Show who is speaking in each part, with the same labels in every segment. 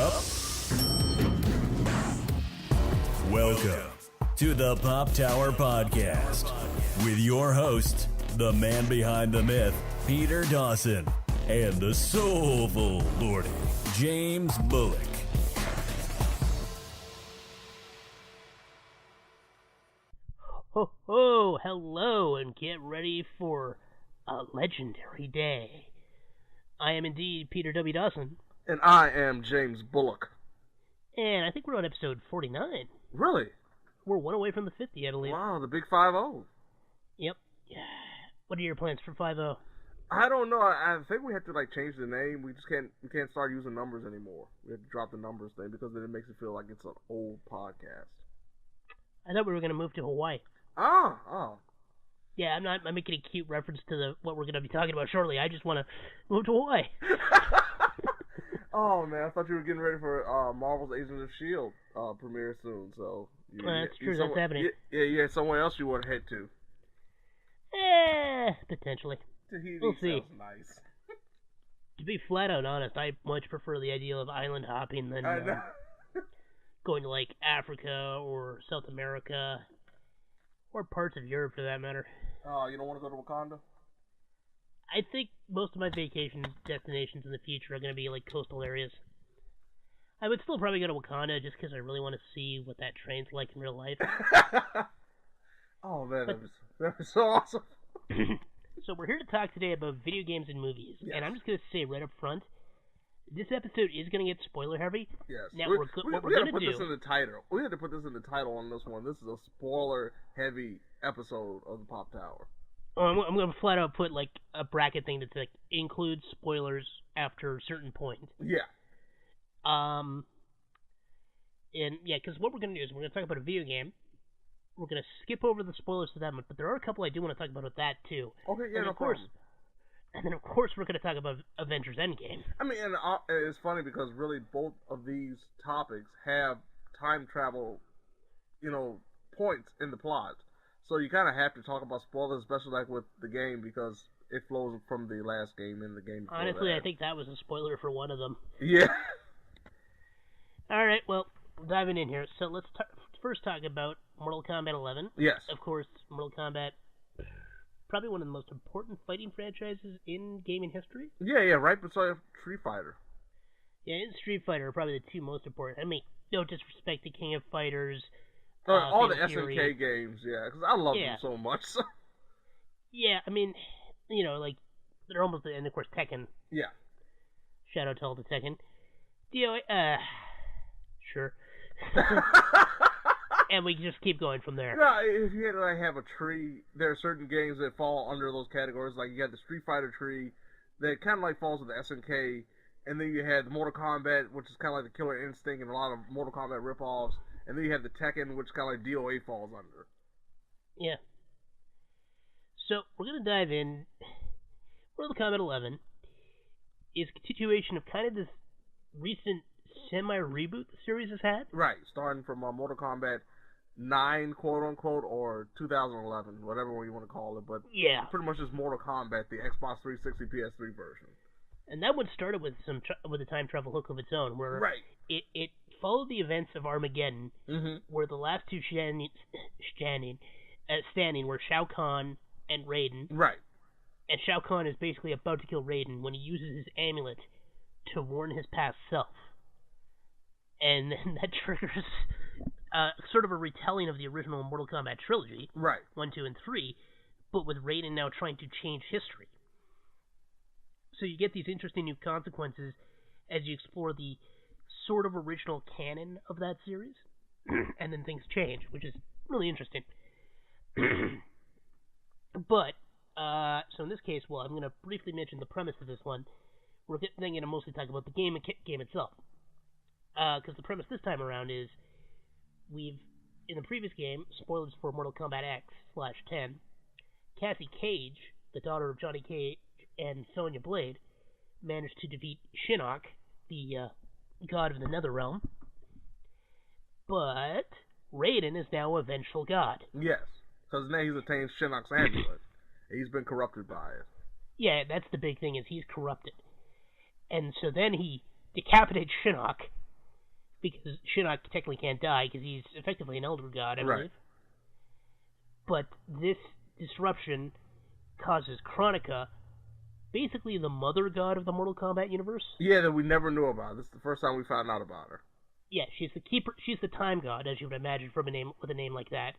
Speaker 1: up? Welcome to the Pop Tower Podcast with your host, the man behind the myth, Peter Dawson, and the Soulful Lordy, James Bullock.
Speaker 2: Ho ho, hello, and get ready for a legendary day. I am indeed Peter W. Dawson.
Speaker 3: And I am James Bullock.
Speaker 2: And I think we're on episode 49.
Speaker 3: Really?
Speaker 2: We're one away from the 50, I believe.
Speaker 3: Wow, the big 5-0.
Speaker 2: Yep. What are your plans for 5-0?
Speaker 3: I don't know. I think we have to change the name. We can't start using numbers anymore. We have to drop the numbers thing because then it makes it feel like it's an old podcast.
Speaker 2: I thought we were going to move to Hawaii.
Speaker 3: Oh.
Speaker 2: Yeah, I'm making a cute reference to what we're going to be talking about shortly. I just want to move to Hawaii.
Speaker 3: Oh, man, I thought you were getting ready for Marvel's Agents of S.H.I.E.L.D. premiere soon, so...
Speaker 2: That's true, that's happening.
Speaker 3: Yeah, you had somewhere else you want to head to.
Speaker 2: Potentially.
Speaker 3: Tahiti
Speaker 2: we'll see.
Speaker 3: Sounds nice.
Speaker 2: To be flat out honest, I much prefer the idea of island hopping than going to, Africa or South America, or parts of Europe, for that matter.
Speaker 3: Oh, you don't want to go to Wakanda?
Speaker 2: I think most of my vacation destinations in the future are going to be coastal areas. I would still probably go to Wakanda just because I really want to see what that train's like in real life.
Speaker 3: Oh man, that was so awesome.
Speaker 2: So we're here to talk today about video games and movies,
Speaker 3: yes.
Speaker 2: And I'm just going to say right up front, this episode is going to get spoiler heavy.
Speaker 3: Yes.
Speaker 2: Now what we're going to do.
Speaker 3: This in the title. We had to put this in the title on this one. This is a spoiler heavy episode of the Pop Tower.
Speaker 2: I'm going to flat out put a bracket thing that's includes spoilers after a certain point.
Speaker 3: Yeah.
Speaker 2: Because what we're going to do is we're going to talk about a video game. We're going to skip over the spoilers to that one, but there are a couple I do want to talk about with that too.
Speaker 3: Okay, yeah, no problem.
Speaker 2: And then of course we're going to talk about Avengers Endgame.
Speaker 3: I mean, and it's funny because really both of these topics have time travel, points in the plot. So you kind of have to talk about spoilers, especially with the game, because it flows from the last game and the game before
Speaker 2: Honestly,
Speaker 3: that.
Speaker 2: I think that was a spoiler for one of them.
Speaker 3: Yeah.
Speaker 2: All right, well, diving in here. So let's first talk about Mortal Kombat 11.
Speaker 3: Yes.
Speaker 2: Of course, Mortal Kombat, probably one of the most important fighting franchises in gaming history.
Speaker 3: Yeah, right beside Street Fighter.
Speaker 2: Yeah, and Street Fighter are probably the two most important. I mean, no disrespect to King of Fighters.
Speaker 3: All the SNK games, yeah, because I love them so much.
Speaker 2: Yeah, I mean, they're almost, and of course Tekken.
Speaker 3: Yeah.
Speaker 2: Shout out to all the Tekken. Sure. And we just keep going from there.
Speaker 3: Yeah, if you had to have a tree, there are certain games that fall under those categories. Like you got the Street Fighter tree that kind of falls with the SNK, and then you had the Mortal Kombat, which is kind of like the Killer Instinct and a lot of Mortal Kombat ripoffs. And then you have the Tekken, which kind of like DOA falls under.
Speaker 2: Yeah. So, we're going to dive in. Mortal Kombat 11 is a continuation of kind of this recent semi-reboot the series has had.
Speaker 3: Right, starting from Mortal Kombat 9, quote-unquote, or 2011, whatever one you want to call it. But
Speaker 2: yeah,
Speaker 3: pretty much just Mortal Kombat, the Xbox 360 PS3 version.
Speaker 2: And that one started with with a time travel hook of its own, where it followed the events of Armageddon, where the last two standing were Shao Kahn and Raiden.
Speaker 3: Right.
Speaker 2: And Shao Kahn is basically about to kill Raiden when he uses his amulet to warn his past self. And then that triggers sort of a retelling of the original Mortal Kombat trilogy,
Speaker 3: right?
Speaker 2: 1, 2, and 3, but with Raiden now trying to change history. So you get these interesting new consequences as you explore the sort of original canon of that series, and then things change, which is really interesting. But, so in this case, I'm going to briefly mention the premise of this one. We're then going to mostly talk about the game itself. Because the premise this time around is, in the previous game, spoilers for Mortal Kombat X/10, Cassie Cage, the daughter of Johnny Cage and Sonya Blade, managed to defeat Shinnok, the god of the Netherrealm. But Raiden is now a vengeful god.
Speaker 3: Yes, because now he's attained Shinnok's amulet. He's been corrupted by it.
Speaker 2: Yeah, that's the big thing, is he's corrupted. And so then he decapitates Shinnok because Shinnok technically can't die because he's effectively an elder god, I believe. But this disruption causes Kronika, basically the mother god of the Mortal Kombat universe.
Speaker 3: Yeah, that we never knew about. This is the first time we found out about her.
Speaker 2: Yeah, she's the keeper. She's the time god, as you would imagine from a name with a name like that.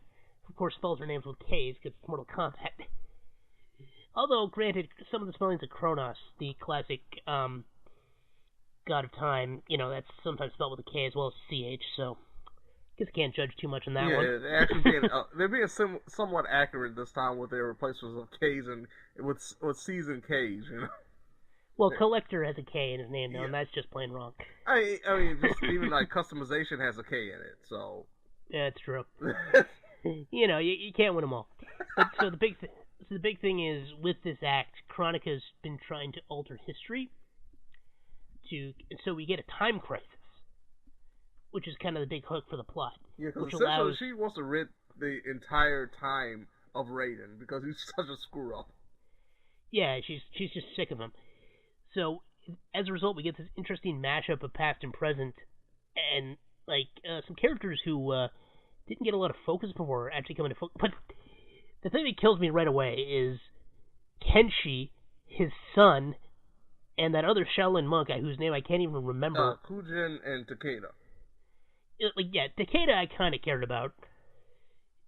Speaker 2: Of course, spells her names with K's because it's Mortal Kombat. Although, granted, some of the spellings of Kronos, the classic god of time, that's sometimes spelled with a K as well as CH. So, I guess I can't judge too much on that one.
Speaker 3: Yeah, they're being somewhat accurate this time with their replacements of K's and with C's and K's.
Speaker 2: Well, Collector has a K in his name, though, and that's just plain wrong.
Speaker 3: I mean, just even like customization has a K in it, so.
Speaker 2: Yeah, it's true. You can't win them all. But, so the big thing is, with this act, Kronika's been trying to alter history, so we get a time crisis, which is kind of the big hook for the plot.
Speaker 3: Yeah, because essentially she wants to rid the entire time of Raiden because he's such a screw up.
Speaker 2: Yeah, she's just sick of him. So, as a result, we get this interesting mashup of past and present, and, some characters who didn't get a lot of focus before actually come into focus. But the thing that kills me right away is Kenshi, his son, and that other Shaolin monk whose name I can't even remember.
Speaker 3: Kujin and Takeda.
Speaker 2: Takeda I kind of cared about,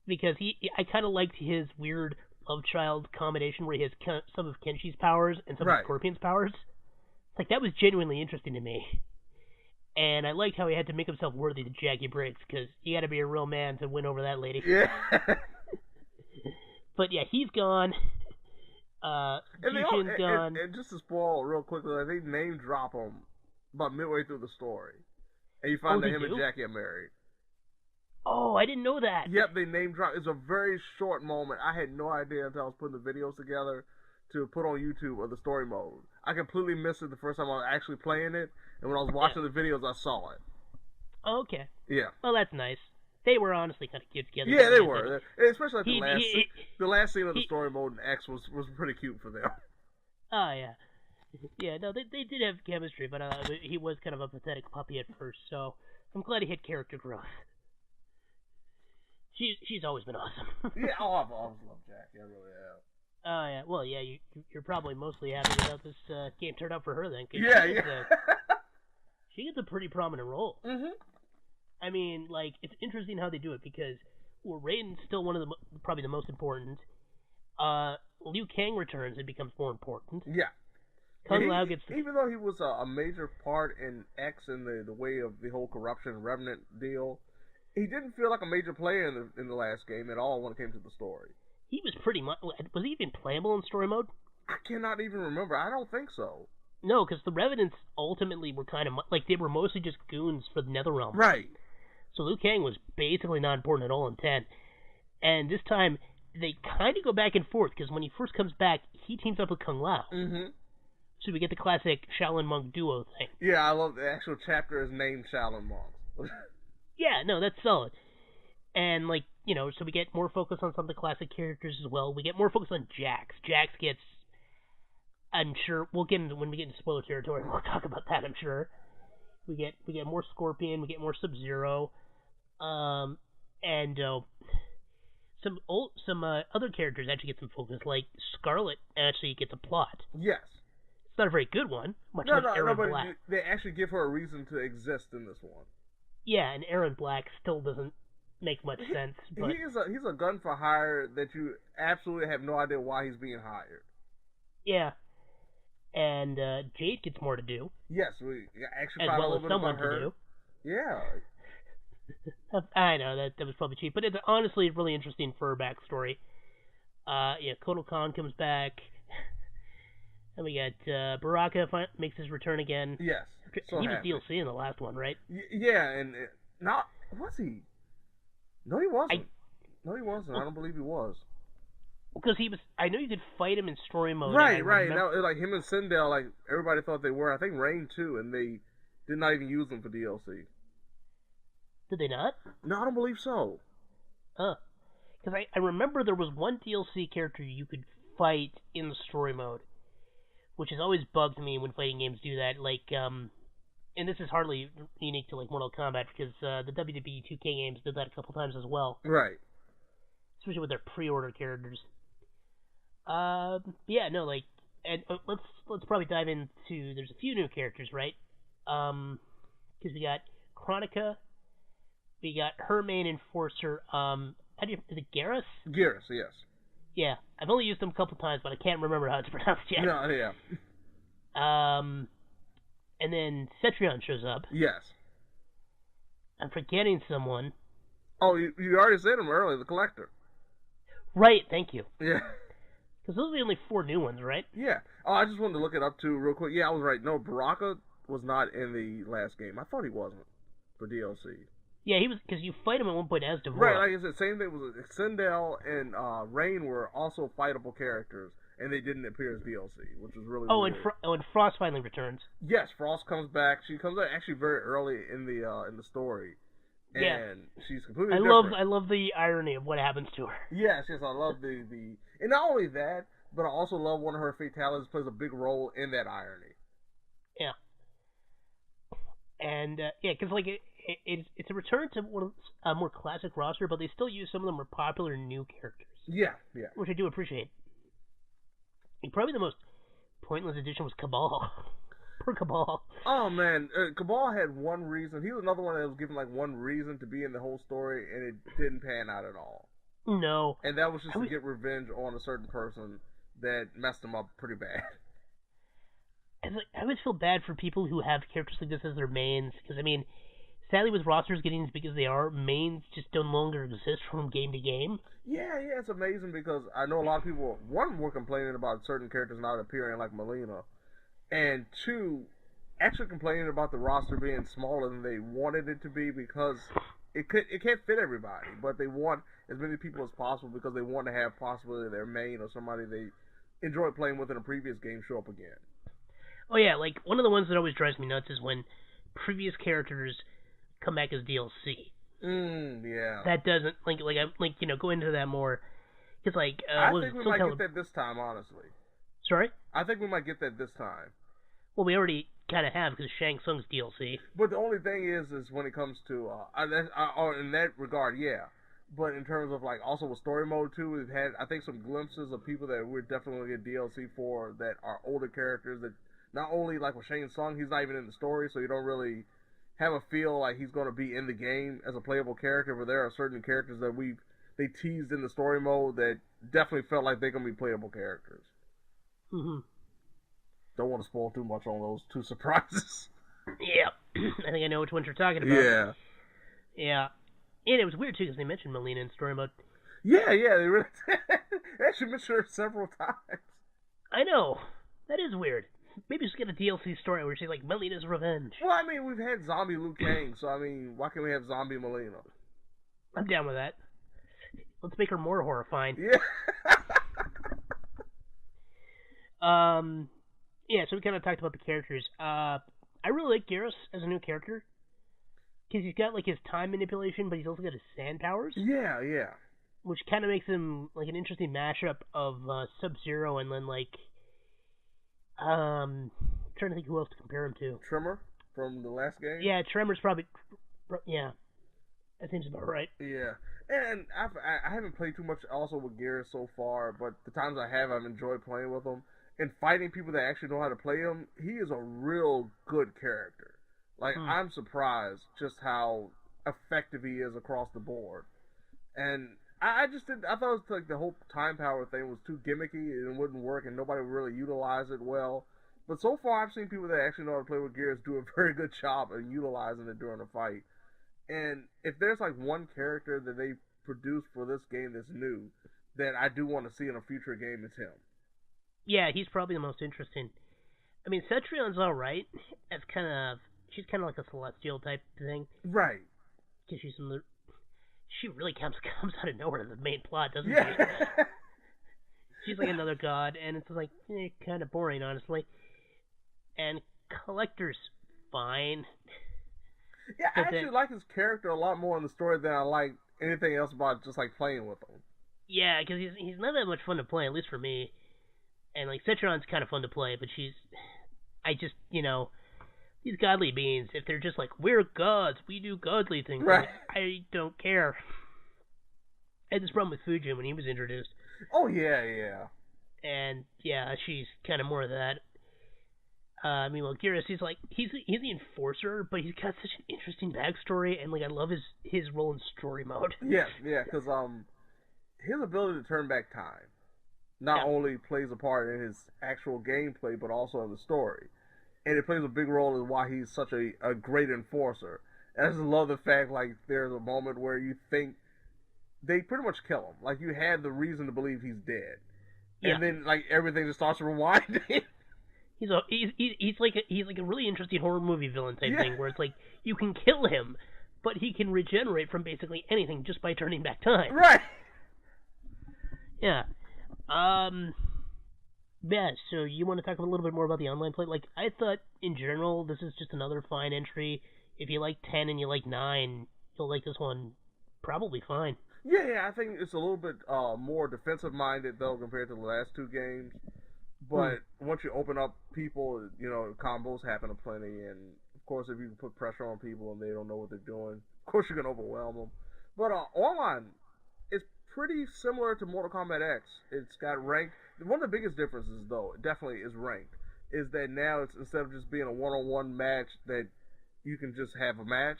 Speaker 2: because I kind of liked his weird love child combination where he has some of Kenshi's powers and some of Scorpion's powers. That was genuinely interesting to me. And I liked how he had to make himself worthy to Jackie Briggs, because you gotta be a real man to win over that lady.
Speaker 3: Yeah.
Speaker 2: But yeah, he's gone. Jushin's gone.
Speaker 3: And just to spoil real quickly, they name drop him about midway through the story. And you find that him and Jackie are married.
Speaker 2: Oh, I didn't know that.
Speaker 3: Yep, they name drop. It's a very short moment. I had no idea until I was putting the videos together to put on YouTube of the story mode. I completely missed it the first time I was actually playing it, and when I was watching the videos, I saw it.
Speaker 2: Oh, okay.
Speaker 3: Yeah.
Speaker 2: Well, that's nice. They were honestly kind of cute together.
Speaker 3: Yeah, they were. Especially the last scene of the story mode in X was pretty cute for them.
Speaker 2: Oh, yeah. Yeah, no, they did have chemistry, but he was kind of a pathetic puppy at first, so I'm glad he had character growth. She's always been awesome.
Speaker 3: Yeah, I've always loved Jackie. I really have.
Speaker 2: Oh, yeah. Well, yeah, you're probably mostly happy with how this game turned out for her, then.
Speaker 3: Yeah.
Speaker 2: She gets a pretty prominent role.
Speaker 3: Mm-hmm.
Speaker 2: I mean, it's interesting how they do it, because, Raiden's still one of probably the most important. Liu Kang returns and becomes more important.
Speaker 3: Yeah.
Speaker 2: Kung Lao gets...
Speaker 3: Even though he was a major part in X and the way of the whole corruption Revenant deal, he didn't feel like a major player in the last game at all when it came to the story.
Speaker 2: He was pretty much... Was he even playable in story mode?
Speaker 3: I cannot even remember. I don't think so.
Speaker 2: No, because the Revenants ultimately were kind of... they were mostly just goons for the Netherrealm.
Speaker 3: Right.
Speaker 2: So Liu Kang was basically not important at all in 10. And this time, they kind of go back and forth, because when he first comes back, he teams up with Kung Lao.
Speaker 3: Mm-hmm.
Speaker 2: So we get the classic Shaolin Monk duo thing.
Speaker 3: Yeah, I love the actual chapter is named Shaolin Monk.
Speaker 2: Yeah, no, that's solid. And, so we get more focus on some of the classic characters as well. We get more focus on Jax. Jax gets... I'm sure... We'll get into... When we get into spoiler territory, we'll talk about that, I'm sure. We get more Scorpion, we get more Sub-Zero, and some other characters actually get some focus, like Scarlet actually gets a plot.
Speaker 3: Yes.
Speaker 2: It's not a very good one, much
Speaker 3: like
Speaker 2: Aaron
Speaker 3: but
Speaker 2: Black.
Speaker 3: They actually give her a reason to exist in this one.
Speaker 2: Yeah, and Aaron Black still doesn't make much sense. But
Speaker 3: he's a gun for hire that you absolutely have no idea why he's being hired.
Speaker 2: Yeah. And Jade gets more to do.
Speaker 3: Yes, we actually
Speaker 2: as
Speaker 3: found
Speaker 2: well
Speaker 3: a little
Speaker 2: as
Speaker 3: bit
Speaker 2: someone
Speaker 3: about her.
Speaker 2: to do.
Speaker 3: Yeah.
Speaker 2: I know that was probably cheap, but it's honestly really interesting for her backstory. Kotal Khan comes back, and we got Baraka makes his return again.
Speaker 3: Yes, so
Speaker 2: he
Speaker 3: happy.
Speaker 2: was DLC in the last one, right?
Speaker 3: Yeah, and not was he? No, he wasn't. No, he wasn't. I don't believe he was.
Speaker 2: Because he was, I know you could fight him in story mode.
Speaker 3: Right. Now, like him and Sindel, like everybody thought they were. I think Rain too, and they did not even use them for DLC.
Speaker 2: Did they not?
Speaker 3: No, I don't believe so.
Speaker 2: Huh. Because I remember there was one DLC character you could fight in the story mode, which has always bugged me when fighting games do that. Like, and this is hardly unique to like Mortal Kombat because the WWE 2K games did that a couple times as well.
Speaker 3: Right.
Speaker 2: Especially with their pre-order characters. Yeah, no, like, and let's probably dive into. There's a few new characters, right? Because we got Chronica, we got her main enforcer. Is it Garrus?
Speaker 3: Garrus, yes.
Speaker 2: Yeah, I've only used them a couple times, but I can't remember how it's pronounced yet.
Speaker 3: No, yeah.
Speaker 2: And then Cetrion shows up.
Speaker 3: Yes.
Speaker 2: I'm forgetting someone.
Speaker 3: Oh, you already said him earlier, the Collector.
Speaker 2: Right, thank you.
Speaker 3: Yeah.
Speaker 2: Because those are the only 4 new ones, right?
Speaker 3: Yeah. Oh, I just wanted to look it up too real quick. Yeah, I was right. No, Baraka was not in the last game. I thought he wasn't for DLC.
Speaker 2: Yeah, he was, because you fight him at one point as Devorah.
Speaker 3: Right, like I said, same thing was Sindel and Rain were also fightable characters, and they didn't appear as DLC, which was really weird.
Speaker 2: And Frost finally returns.
Speaker 3: Yes, Frost comes back. She comes out actually very early in the story, and
Speaker 2: yeah.
Speaker 3: she's completely different.
Speaker 2: I love the irony of what happens to her.
Speaker 3: Yes, I love the and not only that, but I also love one of her fatalities plays a big role in that irony.
Speaker 2: Yeah. And yeah, because like it's a return to a more classic roster, but they still use some of the more popular new characters.
Speaker 3: Yeah, yeah.
Speaker 2: Which I do appreciate. And probably the most pointless addition was Cabal. Poor Cabal.
Speaker 3: Oh man, Cabal had one reason. He was another one that was given like one reason to be in the whole story, and it didn't pan out at all.
Speaker 2: No.
Speaker 3: And that was just to get revenge on a certain person that messed him up pretty bad.
Speaker 2: I always feel bad for people who have characters like this as their mains, because I mean, sadly with rosters getting as big as they are, mains just no longer exist from game to game.
Speaker 3: Yeah, it's amazing because I know a lot of people, one, were complaining about certain characters not appearing like Melina, and 2, actually complaining about the roster being smaller than they wanted it to be because it can't fit everybody, but they want as many people as possible because they want to have possibly their main or somebody they enjoyed playing with in a previous game show up again.
Speaker 2: Oh yeah, like one of the ones that always drives me nuts is when previous characters come back as DLC.
Speaker 3: Yeah.
Speaker 2: That doesn't go into that more because
Speaker 3: I think we might get that this time, honestly.
Speaker 2: Sorry?
Speaker 3: I think we might get that this time.
Speaker 2: Well, we already kind of have because Shang Tsung's DLC.
Speaker 3: But the only thing is when it comes to in that regard, yeah. But in terms of like also with story mode too, we've had I think some glimpses of people that we're definitely gonna get DLC for that are older characters that not only like with Shang Tsung, he's not even in the story, so you don't really have a feel like he's gonna be in the game as a playable character. But there are certain characters that they teased in the story mode that definitely felt like they're gonna be playable characters.
Speaker 2: Mm-hmm.
Speaker 3: Don't want to spoil too much on those 2 surprises.
Speaker 2: Yeah, I think I know which ones you're talking about.
Speaker 3: Yeah.
Speaker 2: Yeah. And it was weird, too, because they mentioned Melina in story mode.
Speaker 3: Yeah, they really they actually mentioned her several times.
Speaker 2: I know. That is weird. Maybe just get a DLC story where she's like, Melina's revenge.
Speaker 3: Well, I mean, we've had zombie Liu Kang, so I mean, why can't we have zombie Melina?
Speaker 2: I'm down with that. Let's make her more horrifying.
Speaker 3: Yeah.
Speaker 2: Yeah, so we kind of talked about the characters. I really like Garrus as a new character. Because he's got, like, his time manipulation, but he's also got his sand powers.
Speaker 3: Yeah.
Speaker 2: Which kind of makes him, like, an interesting mashup of Sub-Zero and then, like... I'm trying to think who else to compare him to.
Speaker 3: Tremor from the last game?
Speaker 2: Yeah, Tremor's probably... Yeah. That seems about right.
Speaker 3: Yeah. And I haven't played too much also with Garrus so far, but the times I have, I've enjoyed playing with him. And fighting people that actually know how to play him, he is a real good character. Like, I'm surprised just how effective he is across the board. And I thought it was like the whole time power thing was too gimmicky and it wouldn't work and nobody would really utilize it well. But so far I've seen people that actually know how to play with Garrus do a very good job of utilizing it during a fight. And if there's like one character that they produced for this game that's new, that I do want to see in a future game, it's him.
Speaker 2: Yeah, he's probably the most interesting. I mean, Cetrion's alright. She's kind of like a Celestial type thing.
Speaker 3: Right.
Speaker 2: Because she really comes out of nowhere in the main plot, doesn't she? She's like another god, and it's like kind of boring, honestly. And Collector's fine.
Speaker 3: Yeah, I actually like his character a lot more in the story than I like anything else about just like playing with him.
Speaker 2: Yeah, because he's not that much fun to play, at least for me. And like Cetrion's kind of fun to play, but these godly beings, if they're just like, we're gods, we do godly things,
Speaker 3: Right.
Speaker 2: I don't care. I had this problem with Fujin when he was introduced.
Speaker 3: Oh, yeah.
Speaker 2: And, yeah, she's kind of more of that. Meanwhile, Geras, he's the enforcer, but he's got such an interesting backstory, and, like, I love his role in story mode.
Speaker 3: Yeah, because, his ability to turn back time not only plays a part in his actual gameplay, but also in the story. And it plays a big role in why he's such a great enforcer. And I just love the fact, like, there's a moment where you think they pretty much kill him. Like, you had the reason to believe he's dead.
Speaker 2: Yeah.
Speaker 3: And then, like, everything just starts rewinding.
Speaker 2: He's like a really interesting horror movie villain type thing, where it's like, you can kill him, but he can regenerate from basically anything just by turning back time.
Speaker 3: Right.
Speaker 2: Yeah. Yeah, so you want to talk a little bit more about the online play? Like, I thought, in general, this is just another fine entry. If you like 10 and you like 9, you'll like this one probably fine.
Speaker 3: Yeah, I think it's a little bit more defensive-minded, though, compared to the last two games. But once you open up people, combos happen aplenty, and, of course, if you can put pressure on people and they don't know what they're doing, of course you're going to overwhelm them. But online, it's pretty similar to Mortal Kombat X. It's got ranked. One of the biggest differences, though, definitely is ranked, is that now it's, instead of just being a one-on-one match that you can just have a match,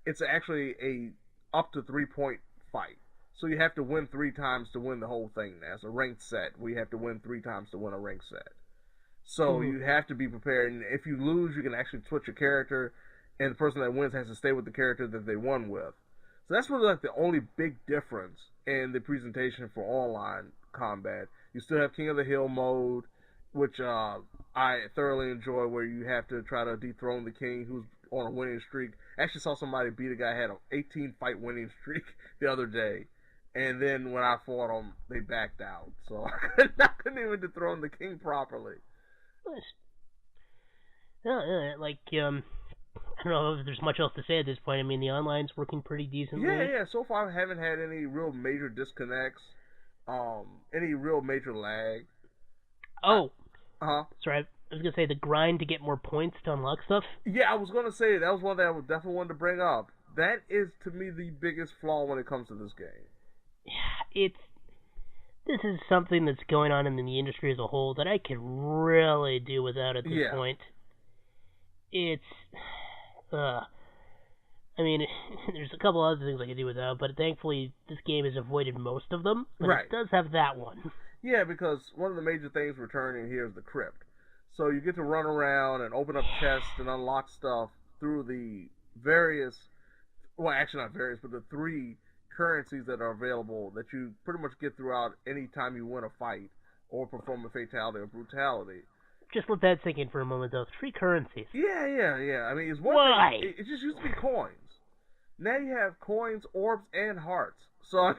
Speaker 3: it's actually a up to 3-point fight. So you have to win 3 times to win the whole thing now. It's a ranked set where you have to win 3 times to win a ranked set. So you have to be prepared, and if you lose, you can actually switch your character, and the person that wins has to stay with the character that they won with. So that's really like the only big difference in the presentation for online combat. You still have King of the Hill mode, which I thoroughly enjoy, where you have to try to dethrone the king who's on a winning streak. I actually saw somebody beat a guy who had an 18-fight winning streak the other day. And then when I fought them, they backed out. So I couldn't even dethrone the king properly.
Speaker 2: Nice. I don't know if there's much else to say at this point. I mean, the online's working pretty decently.
Speaker 3: Yeah. So far, I haven't had any real major disconnects, any real major lag.
Speaker 2: Oh.
Speaker 3: Uh-huh.
Speaker 2: Sorry, I was going to say the grind to get more points to unlock stuff.
Speaker 3: Yeah, I was going to say, that was one that I definitely wanted to bring up. That is, to me, the biggest flaw when it comes to this game.
Speaker 2: Yeah, this is something that's going on in the industry as a whole that I could really do without at this point. I mean, there's a couple other things I could do without, but thankfully this game has avoided most of them. But it does have that one.
Speaker 3: Yeah, because one of the major things returning here is the crypt. So you get to run around and open up chests and unlock stuff through the various, well, actually not various, but the 3 currencies that are available that you pretty much get throughout any time you win a fight or perform a fatality or brutality.
Speaker 2: Just let that sink in for a moment, though. 3 currencies.
Speaker 3: Yeah. I mean, it's one
Speaker 2: Why?
Speaker 3: thing. It just used to be coins. Now you have coins, orbs, and hearts. So,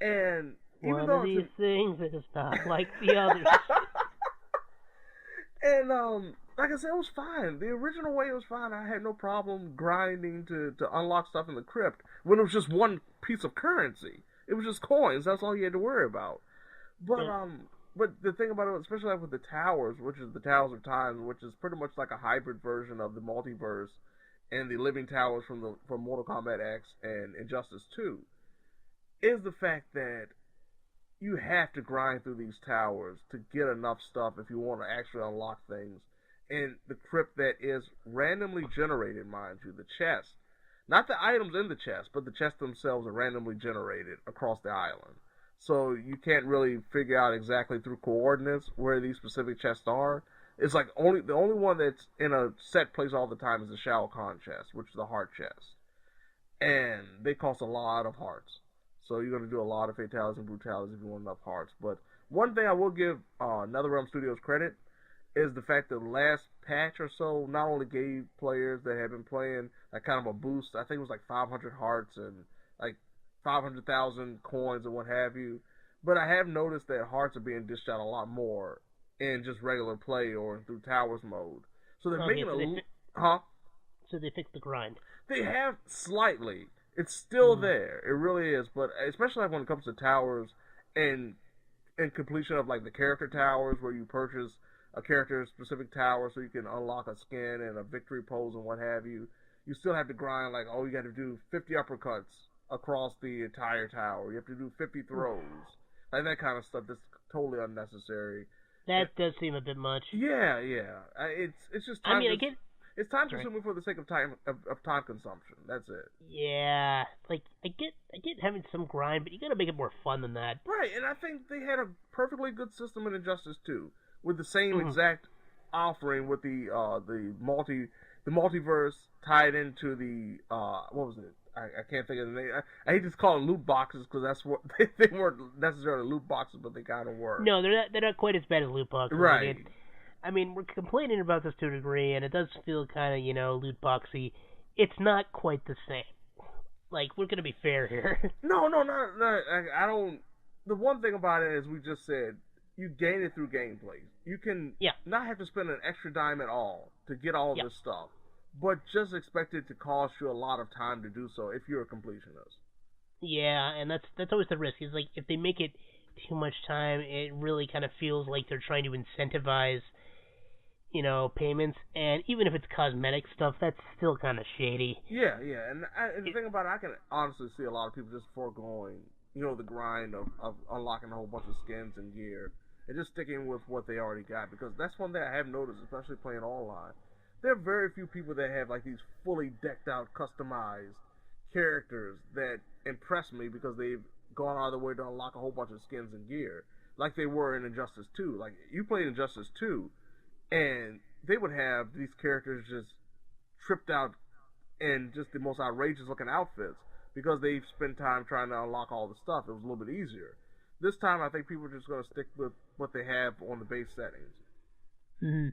Speaker 3: and even
Speaker 2: one
Speaker 3: though
Speaker 2: of these things is not like the others.
Speaker 3: And like I said, it was fine. The original way, it was fine. I had no problem grinding to unlock stuff in the crypt when it was just one piece of currency. It was just coins. That's all you had to worry about. But but the thing about it, especially like with the towers, which is the Towers of Time, which is pretty much like a hybrid version of the multiverse, and the Living Towers from Mortal Kombat X and Injustice 2, is the fact that you have to grind through these towers to get enough stuff if you want to actually unlock things. And the crypt that is randomly generated, mind you, the chest. Not the items in the chest, but the chests themselves are randomly generated across the island. So you can't really figure out exactly through coordinates where these specific chests are. It's like the only one that's in a set place all the time is the Shao Kahn chest, which is the heart chest. And they cost a lot of hearts. So you're going to do a lot of fatalities and brutalities if you want enough hearts. But one thing I will give NetherRealm Studios credit is the fact that the last patch or so not only gave players that have been playing like kind of a boost. I think it was like 500 hearts and like 500,000 coins and what have you. But I have noticed that hearts are being dished out a lot more in just regular play or through Towers mode. So they're making
Speaker 2: So they fixed the grind.
Speaker 3: They have slightly. It's still there. It really is. But especially like when it comes to towers and completion of like the character towers where you purchase a character-specific tower so you can unlock a skin and a victory pose and what have you. You still have to grind, like, oh, you got to do 50 uppercuts across the entire tower. You have to do 50 throws. Like, that kind of stuff that's totally unnecessary.
Speaker 2: That does seem a bit much.
Speaker 3: Yeah. It's just time.
Speaker 2: I mean, I get...
Speaker 3: It's time consuming for the sake of time consumption. That's it.
Speaker 2: Yeah, like I get having some grind, but you gotta make it more fun than that.
Speaker 3: Right, and I think they had a perfectly good system in Injustice 2 with the same exact offering with the multiverse tied into the what was it? I can't think of the name. I hate to call it loot boxes because that's what they weren't necessarily loot boxes, but they kind of were.
Speaker 2: No, they're not quite as bad as loot boxes.
Speaker 3: Right.
Speaker 2: I mean, we're complaining about this to a degree, and it does feel kind of, loot boxy. It's not quite the same. Like, we're gonna be fair here.
Speaker 3: No. I don't. The one thing about it is we just said you gain it through gameplay. You can not have to spend an extra dime at all to get all this stuff, but just expect it to cost you a lot of time to do so if you're a completionist. Yeah,
Speaker 2: and that's always the risk. Is like if they make it too much time, it really kind of feels like they're trying to incentivize payments, and even if it's cosmetic stuff, that's still kind of shady.
Speaker 3: Yeah, and the thing about it, I can honestly see a lot of people just foregoing, the grind of unlocking a whole bunch of skins and gear, and just sticking with what they already got, because that's one thing I have noticed, especially playing online. There are very few people that have, like, these fully decked out, customized characters that impress me because they've gone out of their way to unlock a whole bunch of skins and gear, like they were in Injustice 2. Like, you played Injustice 2, and they would have these characters just tripped out in just the most outrageous looking outfits because they've spent time trying to unlock all the stuff. It was a little bit easier. This time, I think people are just going to stick with what they have on the base settings.
Speaker 2: Mm-hmm.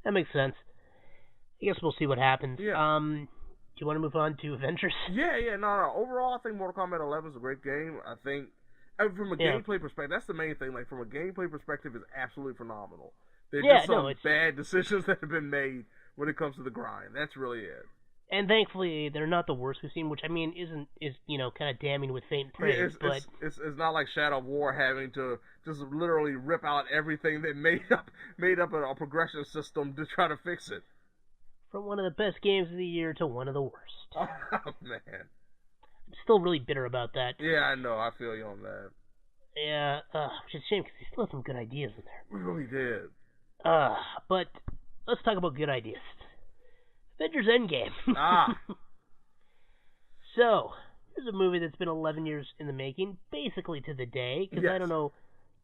Speaker 2: That makes sense. I guess we'll see what happens.
Speaker 3: Yeah.
Speaker 2: Do you want to move on to Avengers?
Speaker 3: Yeah. No. Overall, I think Mortal Kombat 11 is a great game. I think, from a gameplay perspective, that's the main thing. Like, from a gameplay perspective, it's absolutely phenomenal. There's just some bad decisions that have been made when it comes to the grind. That's really it.
Speaker 2: And thankfully, they're not the worst we've seen, which I mean is kind of damning with faint praise.
Speaker 3: Yeah, it's not like Shadow of War having to just literally rip out everything that made up a progression system to try to fix it.
Speaker 2: From one of the best games of the year to one of the worst.
Speaker 3: Oh man,
Speaker 2: I'm still really bitter about that.
Speaker 3: Yeah, I know. I feel you on that.
Speaker 2: Yeah, which is a shame because they still had some good ideas in there.
Speaker 3: We really did.
Speaker 2: But let's talk about good ideas. Avengers Endgame. So, here's a movie that's been 11 years in the making, basically to the day, because I don't know,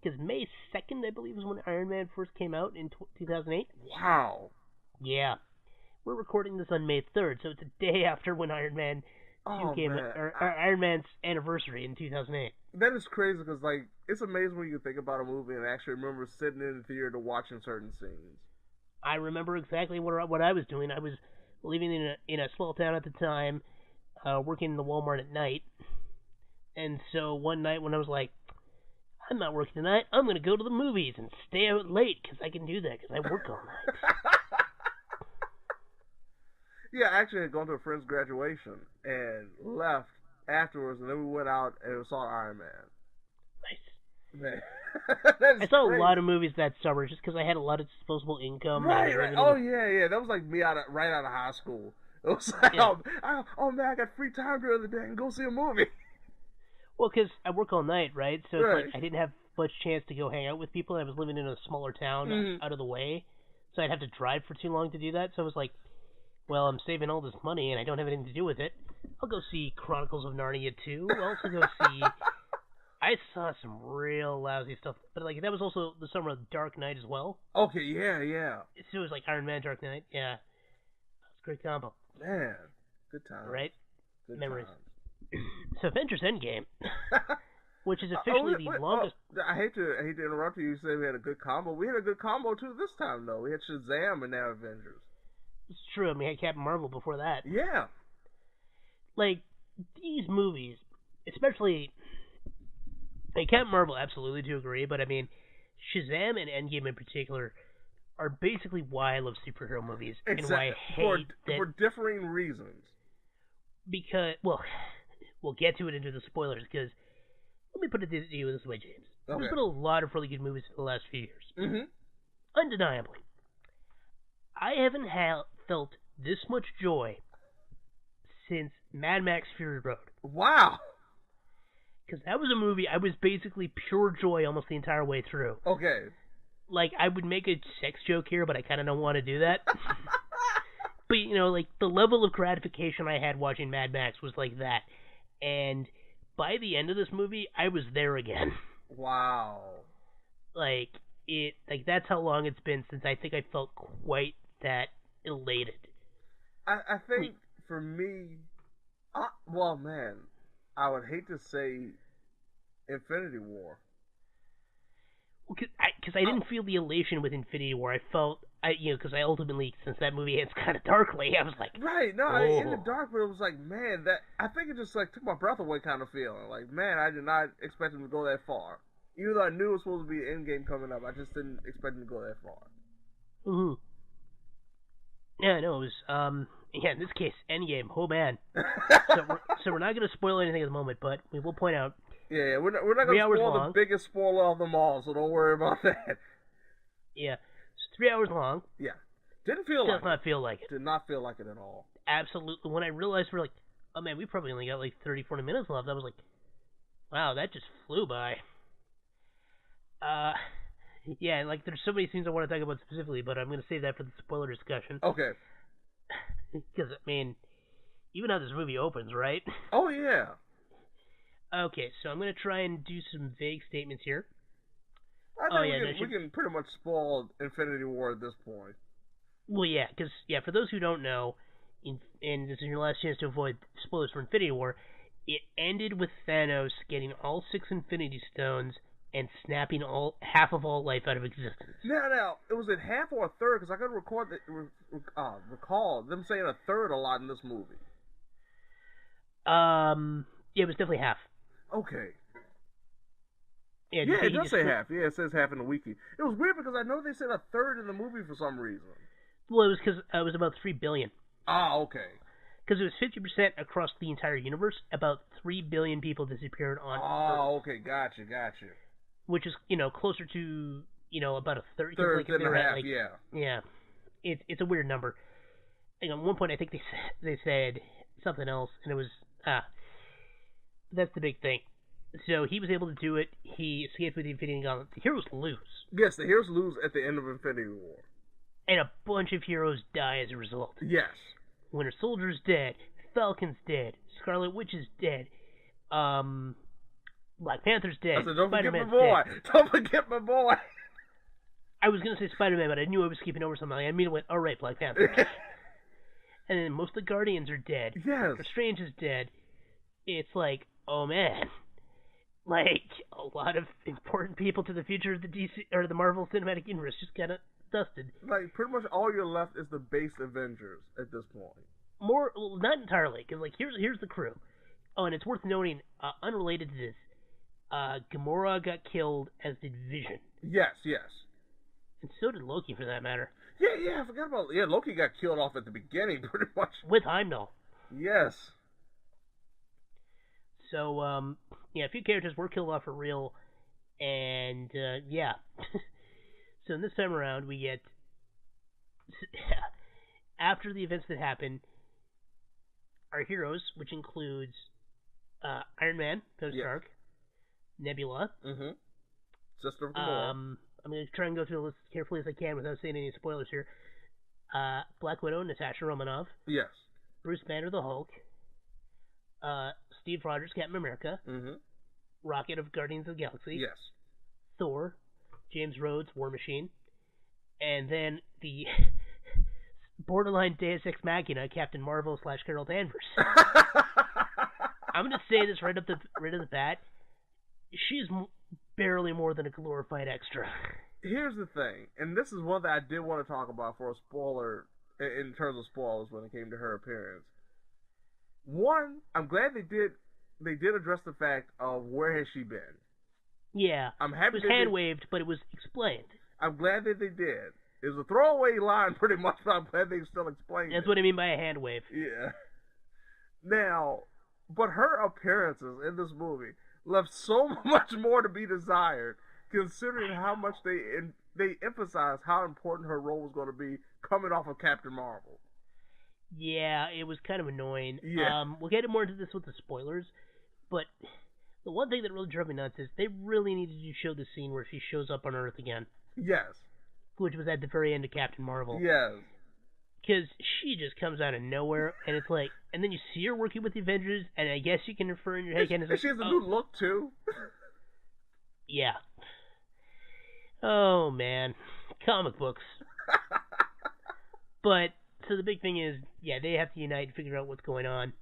Speaker 2: because May 2nd, I believe, was when Iron Man first came out in 2008.
Speaker 3: Wow.
Speaker 2: Yeah. We're recording this on May 3rd, so it's a day after when Iron Man 2 came out, or Iron Man's anniversary in 2008.
Speaker 3: That is crazy, because, like, it's amazing when you think about a movie and actually remember sitting in the theater watching certain scenes.
Speaker 2: I remember exactly what I was doing. I was living in a small town at the time, working in the Walmart at night. And so one night when I was like, I'm not working tonight, I'm going to go to the movies and stay out late because I can do that because I work all night.
Speaker 3: Yeah, I actually had gone to a friend's graduation and left afterwards, and then we went out and saw Iron Man.
Speaker 2: Nice.
Speaker 3: Man.
Speaker 2: I saw a lot of movies that summer just because I had a lot of disposable income.
Speaker 3: Right. Oh, yeah. That was like me right out of high school. It was like, oh man, I got free time during the day and go see a movie.
Speaker 2: Well, because I work all night, right? So it's like I didn't have much chance to go hang out with people. I was living in a smaller town out of the way, so I'd have to drive for too long to do that. So I was like, well, I'm saving all this money and I don't have anything to do with it. I'll go see Chronicles of Narnia 2. I'll also go see... I saw some real lousy stuff, but like that was also the summer of Dark Knight as well.
Speaker 3: Okay, yeah.
Speaker 2: So it was like Iron Man, Dark Knight. Yeah, that's a great combo.
Speaker 3: Man, good time.
Speaker 2: Right?
Speaker 3: Good
Speaker 2: memories.
Speaker 3: Time.
Speaker 2: So Avengers Endgame, which is officially the longest.
Speaker 3: I hate to interrupt you. You said we had a good combo. We had a good combo too this time, though. We had Shazam and now Avengers.
Speaker 2: It's true. I mean, we had Captain Marvel before that.
Speaker 3: Yeah.
Speaker 2: Like these movies, especially. Captain Marvel, absolutely do agree, but I mean, Shazam and Endgame in particular are basically why I love superhero movies and why I hate
Speaker 3: for differing reasons.
Speaker 2: Because, well, we'll get to it into the spoilers, because let me put it to you this way, James.
Speaker 3: Okay.
Speaker 2: There's been a lot of really good movies in the last few years.
Speaker 3: Mm-hmm.
Speaker 2: undeniably, I haven't felt this much joy since Mad Max Fury Road.
Speaker 3: Wow.
Speaker 2: Because that was a movie I was basically pure joy almost the entire way through.
Speaker 3: Okay.
Speaker 2: Like, I would make a sex joke here, but I kind of don't want to do that. But, you know, like, the level of gratification I had watching Mad Max was like that. And by the end of this movie, I was there again.
Speaker 3: Wow.
Speaker 2: Like, that's how long it's been since I think I felt quite that elated.
Speaker 3: I think, for me, well, man, I would hate to say Infinity War.
Speaker 2: Because I didn't feel the elation with Infinity War. I felt, because I ultimately, since that movie ends kind of darkly, I was like,
Speaker 3: right, no,
Speaker 2: oh.
Speaker 3: in the dark, but it was like, man, I think it just like took my breath away, kind of feeling. Like, man, I did not expect him to go that far. Even though I knew it was supposed to be an Endgame coming up, I just didn't expect him to go that far.
Speaker 2: Mm-hmm. Yeah, no, it was, in this case, Endgame. Oh man. so we're not going to spoil anything at the moment, but we will point out.
Speaker 3: Yeah, we're not going to spoil the biggest spoiler of them all, so don't worry about that.
Speaker 2: Yeah, it's 3 hours long.
Speaker 3: Yeah, didn't feel like it.
Speaker 2: Does not feel like it.
Speaker 3: Did not feel like it at all.
Speaker 2: Absolutely. When I realized we're like, oh man, we probably only got like 30, 40 minutes left, I was like, wow, that just flew by. Yeah, like there's so many things I want to talk about specifically, but I'm going to save that for the spoiler discussion.
Speaker 3: Okay.
Speaker 2: Because, I mean, even how this movie opens, right?
Speaker 3: Oh, yeah.
Speaker 2: Okay, so I'm going to try and do some vague statements here.
Speaker 3: I think we can pretty much spoil Infinity War at this point.
Speaker 2: Well, yeah, because, for those who don't know, and this is your last chance to avoid spoilers for Infinity War, it ended with Thanos getting all 6 Infinity Stones and snapping half of all life out of existence.
Speaker 3: Now, was it half or a third? Because I could recall them saying a third a lot in this movie.
Speaker 2: Yeah, it was definitely half.
Speaker 3: Okay.
Speaker 2: Yeah,
Speaker 3: it does say half. Yeah, it says half in the wiki. It was weird because I know they said a third in the movie for some reason.
Speaker 2: Well, it was because it was about 3 billion.
Speaker 3: Ah, okay.
Speaker 2: Because it was 50% across the entire universe. About 3 billion people disappeared on Earth.
Speaker 3: Oh, okay, gotcha.
Speaker 2: Which is, closer to, about a third.
Speaker 3: Third and a half, yeah.
Speaker 2: Yeah. It's a weird number. At one point, I think they said something else, and it was, that's the big thing. So he was able to do it. He escaped with the Infinity Gauntlet. The heroes lose.
Speaker 3: Yes, the heroes lose at the end of Infinity War.
Speaker 2: And a bunch of heroes die as a result.
Speaker 3: Yes.
Speaker 2: Winter Soldier's dead. Falcon's dead. Scarlet Witch is dead. Black Panther's dead.
Speaker 3: I said, don't forget my
Speaker 2: Spider-Man's
Speaker 3: boy.
Speaker 2: dead.
Speaker 3: Don't forget my boy.
Speaker 2: I was going to say Spider-Man, but I knew I was skipping over something. I immediately went, all right, Black Panther. And then most of the Guardians are dead.
Speaker 3: Yes.
Speaker 2: Doctor Strange is dead. It's like, oh man. Like, a lot of important people to the future of the DC or the Marvel Cinematic Universe just kind of dusted.
Speaker 3: Like, pretty much all you're left is the base Avengers at this point.
Speaker 2: Well, not entirely, because, like, here's the crew. Oh, and it's worth noting, unrelated to this, Gamora got killed, as did Vision.
Speaker 3: Yes.
Speaker 2: And so did Loki, for that matter.
Speaker 3: Yeah, I forgot about... Yeah, Loki got killed off at the beginning, pretty much.
Speaker 2: With Heimdall.
Speaker 3: Yes.
Speaker 2: So, a few characters were killed off for real, and, yeah. So this time around, we get... After the events that happen, our heroes, which includes Iron Man, Tony Stark, Nebula,
Speaker 3: Sister of Gamora.
Speaker 2: I'm going to try and go through the list as carefully as I can without saying any spoilers here. Black Widow, Natasha Romanoff.
Speaker 3: Yes.
Speaker 2: Bruce Banner, the Hulk. Steve Rogers, Captain America. Rocket of Guardians of the Galaxy.
Speaker 3: Yes.
Speaker 2: Thor. James Rhodes, War Machine. And then the borderline Deus Ex Machina, Captain Marvel / Carol Danvers. I'm going to say this right off the bat. She's barely more than a glorified extra.
Speaker 3: Here's the thing, and this is one that I did want to talk about for a spoiler, in terms of spoilers when it came to her appearance. One, I'm glad they did address the fact of where has she been.
Speaker 2: Yeah,
Speaker 3: I'm happy
Speaker 2: it was hand-waved, but it was explained.
Speaker 3: I'm glad that they did. It was a throwaway line, pretty much, but I'm glad they still explained
Speaker 2: That's what I mean by a hand wave.
Speaker 3: Yeah. Now, but her appearances in this movie left so much more to be desired, considering how much they emphasized how important her role was going to be coming off of Captain Marvel.
Speaker 2: Yeah, it was kind of annoying.
Speaker 3: Yeah.
Speaker 2: We'll get more into this with the spoilers, but the one thing that really drove me nuts is they really needed to show the scene where she shows up on Earth again.
Speaker 3: Yes.
Speaker 2: Which was at the very end of Captain Marvel.
Speaker 3: Yes.
Speaker 2: Because she just comes out of nowhere, and it's like, and then you see her working with the Avengers, and I guess you can infer in your head,
Speaker 3: and she has a new look too.
Speaker 2: Yeah. Oh man, comic books. But so the big thing is, yeah, they have to unite and figure out what's going on.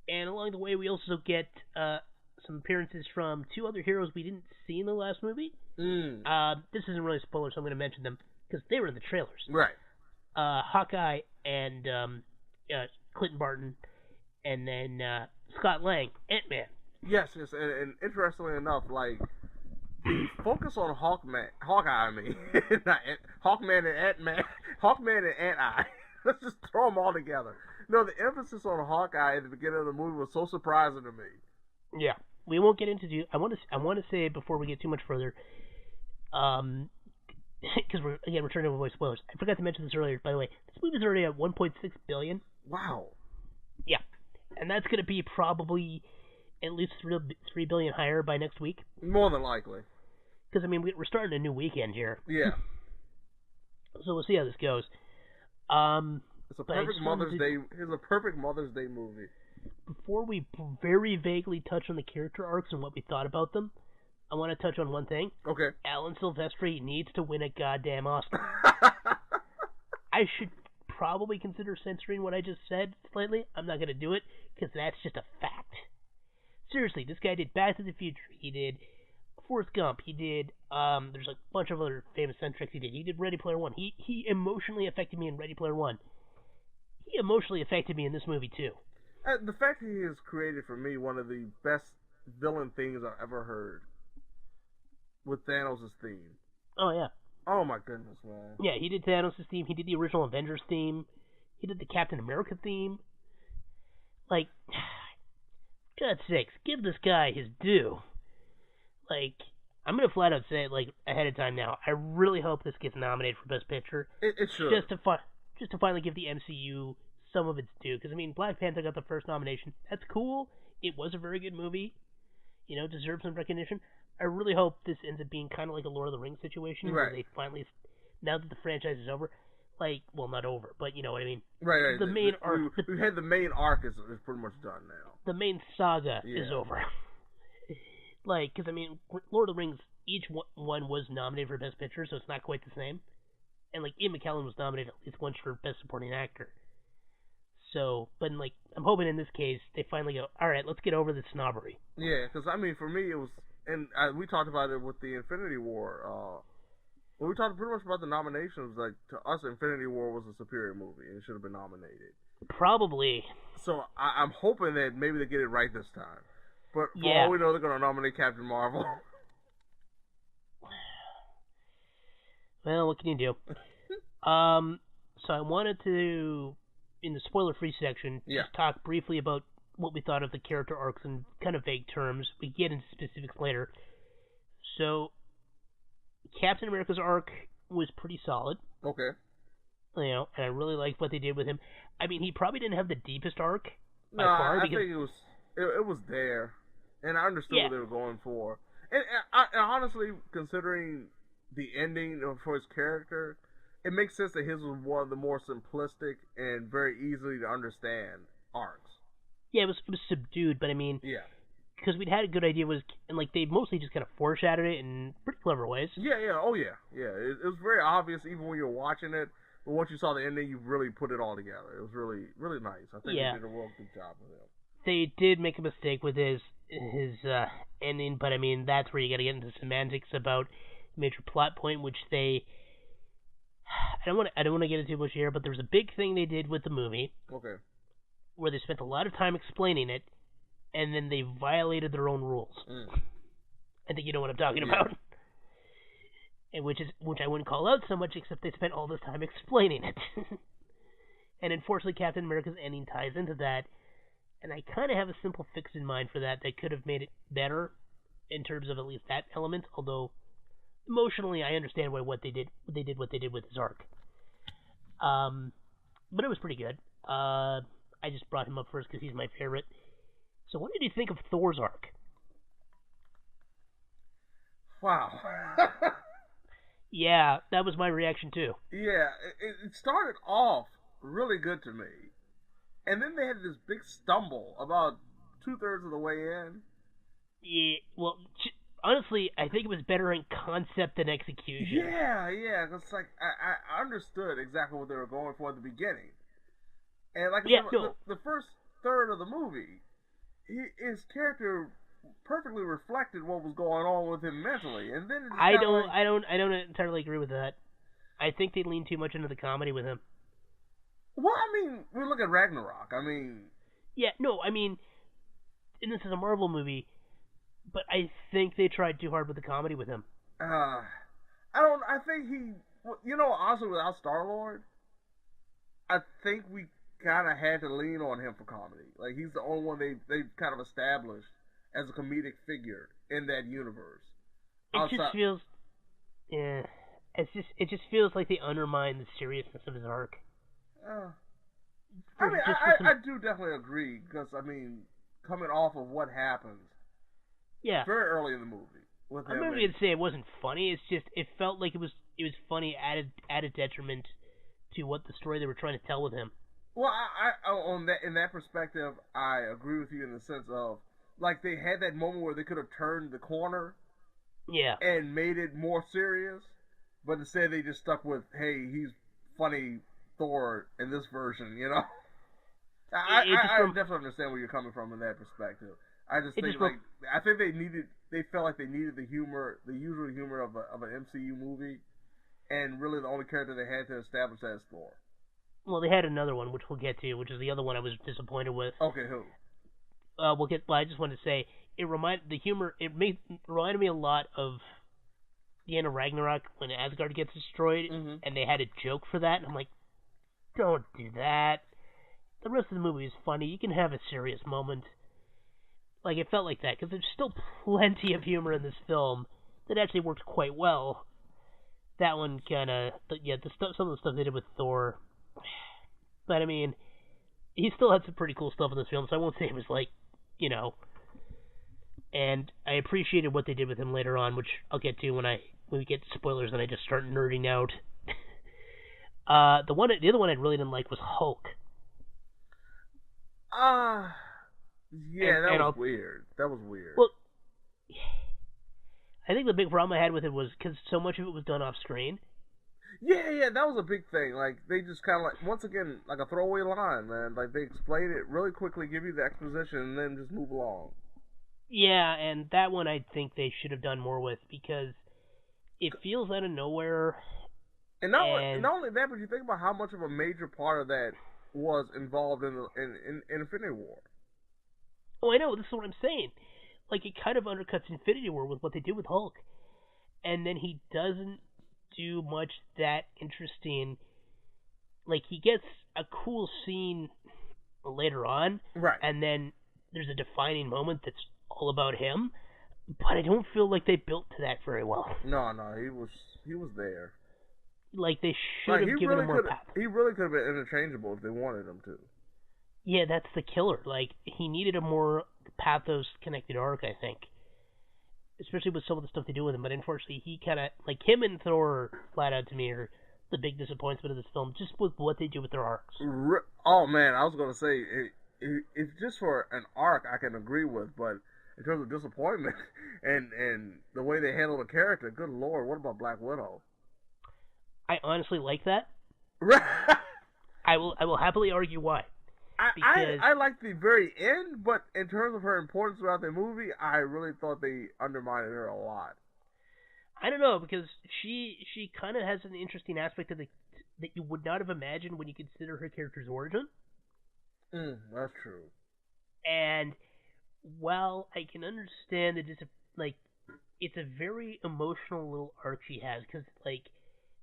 Speaker 2: And along the way, we also get some appearances from two other heroes we didn't see in the last movie. This isn't really a spoiler, so I'm going to mention them because they were in the trailers.
Speaker 3: Right.
Speaker 2: Hawkeye and Clinton Barton, and then Scott Lang, Ant-Man.
Speaker 3: Yes, and interestingly enough, like the focus on Hawkman, Hawkman and Ant-Man, Hawkman and Ant-Eye. Let's just throw them all together. No, the emphasis on Hawkeye at the beginning of the movie was so surprising to me.
Speaker 2: Yeah, we won't get into. I want to say before we get too much further, because we're turning to avoid spoilers. I forgot to mention this earlier. By the way, this movie's already at $1.6 billion.
Speaker 3: Wow.
Speaker 2: Yeah, and that's going to be probably at least $3 billion higher by next week.
Speaker 3: More than likely.
Speaker 2: Because I mean, we're starting a new weekend here.
Speaker 3: Yeah.
Speaker 2: So we'll see how this goes.
Speaker 3: It's a perfect Mother's Day. It's a perfect Mother's Day movie.
Speaker 2: Before we very vaguely touch on the character arcs and what we thought about them, I want to touch on one thing.
Speaker 3: Okay.
Speaker 2: Alan Silvestri needs to win a goddamn Oscar. I should probably consider censoring what I just said slightly. I'm not going to do it because that's just a fact. Seriously, this guy did Back to the Future. He did Forrest Gump. He did, there's a bunch of other famous soundtracks he did. He did Ready Player One. He emotionally affected me in Ready Player One. He emotionally affected me in this movie, too.
Speaker 3: The fact that he has created, for me, one of the best villain themes I've ever heard. With Thanos' theme.
Speaker 2: Oh, yeah.
Speaker 3: Oh, my goodness, man.
Speaker 2: Yeah, he did Thanos' theme. He did the original Avengers theme. He did the Captain America theme. Like, God's sakes, give this guy his due. Like, I'm going to flat out say it, like, ahead of time now. I really hope this gets nominated for Best Picture.
Speaker 3: It should.
Speaker 2: Just to finally give the MCU some of its due. Because, I mean, Black Panther got the first nomination. That's cool. It was a very good movie. You know, deserves some recognition. I really hope this ends up being kind of like a Lord of the Rings situation.
Speaker 3: Right.
Speaker 2: Where they finally, now that the franchise is over, like, well, not over, but you know what I mean.
Speaker 3: Right.
Speaker 2: The main arc.
Speaker 3: We had the main arc is pretty much done now.
Speaker 2: The main saga is over. Like, because, I mean, Lord of the Rings, each one was nominated for Best Picture, so it's not quite the same. And, like, Ian McKellen was nominated at least once for Best Supporting Actor. So, but, like, I'm hoping in this case, they finally go, all right, let's get over the snobbery.
Speaker 3: Yeah, because, I mean, for me, it was, and we talked about it with the Infinity War. Well, we talked pretty much about the nominations. Like, to us, Infinity War was a superior movie, and it should have been nominated.
Speaker 2: Probably.
Speaker 3: So, I'm hoping that maybe they get it right this time. But for all we know, they're going to nominate Captain Marvel.
Speaker 2: Well, what can you do? So I wanted to, in the spoiler-free section, just talk briefly about what we thought of the character arcs in kind of vague terms. We get into specifics later. So, Captain America's arc was pretty solid.
Speaker 3: Okay.
Speaker 2: You know, and I really liked what they did with him. I mean, he probably didn't have the deepest arc by
Speaker 3: no,
Speaker 2: far.
Speaker 3: I think it was there, and I understood what they were going for. And honestly, considering the ending for his character, it makes sense that his was one of the more simplistic and very easily to understand arcs. Yeah,
Speaker 2: it was subdued, but I mean, because we'd had a good idea and like they mostly just kind of foreshadowed it in pretty clever ways.
Speaker 3: Yeah. It was very obvious even when you were watching it, but once you saw the ending, you really put it all together. It was really, really nice. I think they did a real good job with it.
Speaker 2: They did make a mistake with his ending, but I mean that's where you got to get into semantics about major plot point, which they. I don't want to get into too much here, but there was a big thing they did with the movie.
Speaker 3: Okay.
Speaker 2: Where they spent a lot of time explaining it, and then they violated their own rules. I think you know what I'm talking about. And which I wouldn't call out so much, except they spent all this time explaining it. And unfortunately, Captain America's ending ties into that. And I kind of have a simple fix in mind for that could have made it better in terms of at least that element, although emotionally, I understand why what they did with his arc. But it was pretty good. I just brought him up first because he's my favorite. So what did you think of Thor's arc?
Speaker 3: Wow.
Speaker 2: Yeah, that was my reaction too.
Speaker 3: Yeah, it started off really good to me. And then they had this big stumble about 2/3 of the way in.
Speaker 2: Yeah, well, honestly, I think it was better in concept than execution.
Speaker 3: Yeah, it's like I understood exactly what they were going for at the beginning. And like I said, the first third of the movie, his character perfectly reflected what was going on with him mentally, and then
Speaker 2: I don't entirely agree with that. I think they lean too much into the comedy with him.
Speaker 3: Well, I mean, we look at Ragnarok. I mean,
Speaker 2: yeah, no, I mean, and this is a Marvel movie, but I think they tried too hard with the comedy with him.
Speaker 3: I think he, honestly, without Star-Lord, I think we kind of had to lean on him for comedy. Like, he's the only one they kind of established as a comedic figure in that universe.
Speaker 2: It just feels, it just feels like they undermine the seriousness of his arc.
Speaker 3: I do definitely agree, because, I mean, coming off of what happens very early in the movie with him.
Speaker 2: I'm not going to say it wasn't funny, it's just, it felt like it was funny at a detriment to what the story they were trying to tell with him.
Speaker 3: Well, in that perspective, I agree with you in the sense of, like, they had that moment where they could have turned the corner and made it more serious, but instead they just stuck with, hey, he's funny Thor in this version, you know? I definitely understand where you're coming from in that perspective. I just think, they felt like they needed the humor, the usual humor of an MCU movie, and really the only character they had to establish as Thor.
Speaker 2: Well, they had another one, which we'll get to, which is the other one I was disappointed with.
Speaker 3: Okay, who?
Speaker 2: I just wanted to say, it reminded me a lot of the end of Ragnarok when Asgard gets destroyed, and they had a joke for that, and I'm like, don't do that. The rest of the movie is funny. You can have a serious moment. Like, it felt like that, because there's still plenty of humor in this film that actually works quite well. That one kind of, some of the stuff they did with Thor. But, I mean, he still had some pretty cool stuff in this film, so I won't say it was like, and I appreciated what they did with him later on, which I'll get to when we get to spoilers and I just start nerding out. The other one I really didn't like was Hulk.
Speaker 3: That was weird. That was weird.
Speaker 2: Well, I think the big problem I had with it was because so much of it was done off screen.
Speaker 3: Yeah, that was a big thing. Like, they just kind of like, once again, like a throwaway line, man. Like, they explain it really quickly, give you the exposition, and then just move along.
Speaker 2: Yeah, and that one I think they should have done more with, because it feels out of nowhere.
Speaker 3: And not only that, but you think about how much of a major part of that was involved in Infinity War.
Speaker 2: Oh, I know, this is what I'm saying. Like, it kind of undercuts Infinity War with what they did with Hulk. And then he doesn't do much that interesting. Like, he gets a cool scene later on,
Speaker 3: right?
Speaker 2: And then there's a defining moment that's all about him, but I don't feel like they built to that very well.
Speaker 3: No, he was there.
Speaker 2: Like, they should have given him more path.
Speaker 3: He really could have been interchangeable if they wanted him to.
Speaker 2: Yeah, that's the killer. Like, he needed a more pathos-connected arc, I think. Especially with some of the stuff they do with him, but unfortunately he kind of, like, him and Thor, flat out to me, are the big disappointment of this film, just with what they do with their arcs.
Speaker 3: Oh man, I was going to say, it's just for an arc I can agree with, but in terms of disappointment and the way they handle the character, good lord, what about Black Widow?
Speaker 2: I honestly like that. I will happily argue why.
Speaker 3: I like the very end, but in terms of her importance throughout the movie, I really thought they undermined her a lot.
Speaker 2: I don't know, because she kind of has an interesting aspect of that you would not have imagined when you consider her character's origin.
Speaker 3: That's true.
Speaker 2: And while I can understand that it's a very emotional little arc she has, because, like,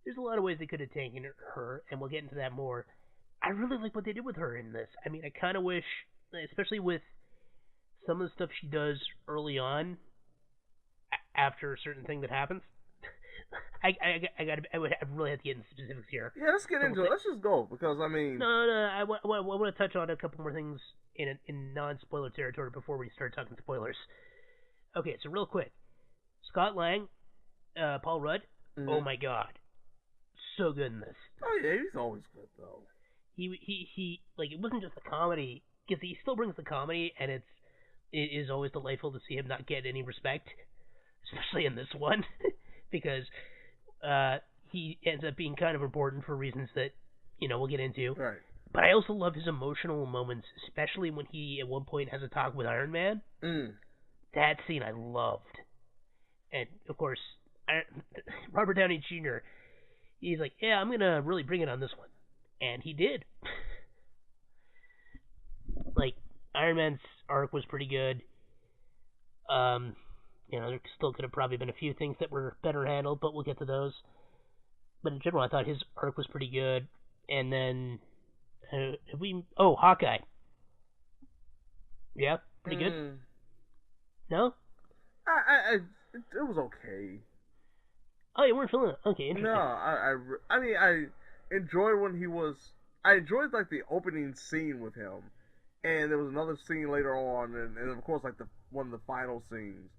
Speaker 2: there's a lot of ways they could have taken her, and we'll get into that more. I really like what they did with her in this. I mean, I kind of wish, especially with some of the stuff she does early on, after a certain thing that happens, I really have to get into specifics here.
Speaker 3: Yeah, let's get into it. Let's just go because I mean.
Speaker 2: No. I want to touch on a couple more things in non-spoiler territory before we start talking spoilers. Okay, so real quick, Scott Lang, Paul Rudd. Mm-hmm. Oh my God, so good in this.
Speaker 3: Oh yeah, he's always good though.
Speaker 2: He like it wasn't just the comedy because he still brings the comedy and it is always delightful to see him not get any respect, especially in this one, because he ends up being kind of important for reasons that we'll get into.
Speaker 3: Right.
Speaker 2: But I also love his emotional moments, especially when he at one point has a talk with Iron Man. That scene I loved, and of course Robert Downey Jr. He's like, yeah, I'm gonna really bring it on this one, and he did. Like Iron Man's arc was pretty good. There still could have probably been a few things that were better handled, but we'll get to those. But in general, I thought his arc was pretty good. And then, Hawkeye. Yeah, pretty good. No?
Speaker 3: It was okay.
Speaker 2: Oh, you weren't feeling it? Okay, interesting.
Speaker 3: No, I enjoyed when he was. I enjoyed like the opening scene with him, and there was another scene later on, and of course like one of the final scenes.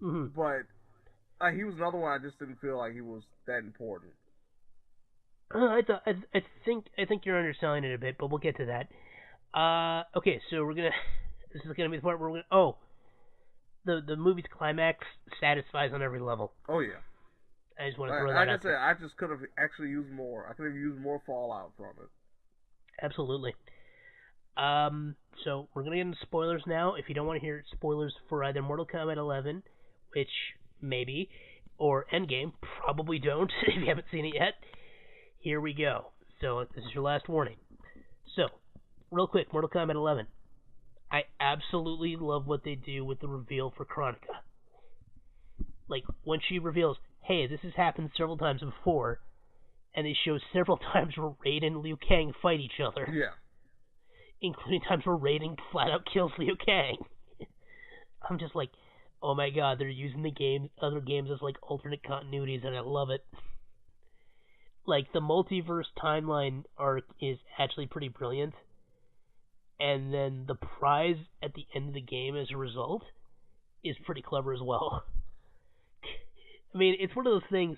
Speaker 2: Mm-hmm.
Speaker 3: But he was another one I just didn't feel like he was that important.
Speaker 2: I think you're underselling it a bit, but we'll get to that. Okay, so this is gonna be the part where the movie's climax satisfies on every level.
Speaker 3: Oh yeah.
Speaker 2: I just want to throw that out there.
Speaker 3: I just could have actually used more. I could have used more fallout from it.
Speaker 2: Absolutely. So we're gonna get into spoilers now. If you don't want to hear spoilers for either Mortal Kombat 11, which maybe, or Endgame, probably don't if you haven't seen it yet. Here we go. So this is your last warning. So, real quick, Mortal Kombat 11. I absolutely love what they do with the reveal for Kronika. Like, when she reveals, hey, this has happened several times before, and they show several times where Raiden and Liu Kang fight each other.
Speaker 3: Yeah.
Speaker 2: Including times where Raiden flat out kills Liu Kang. I'm just like, oh my God, they're using the other games as like alternate continuities, and I love it. Like, the multiverse timeline arc is actually pretty brilliant. And then the prize at the end of the game as a result is pretty clever as well. I mean, it's one of those things.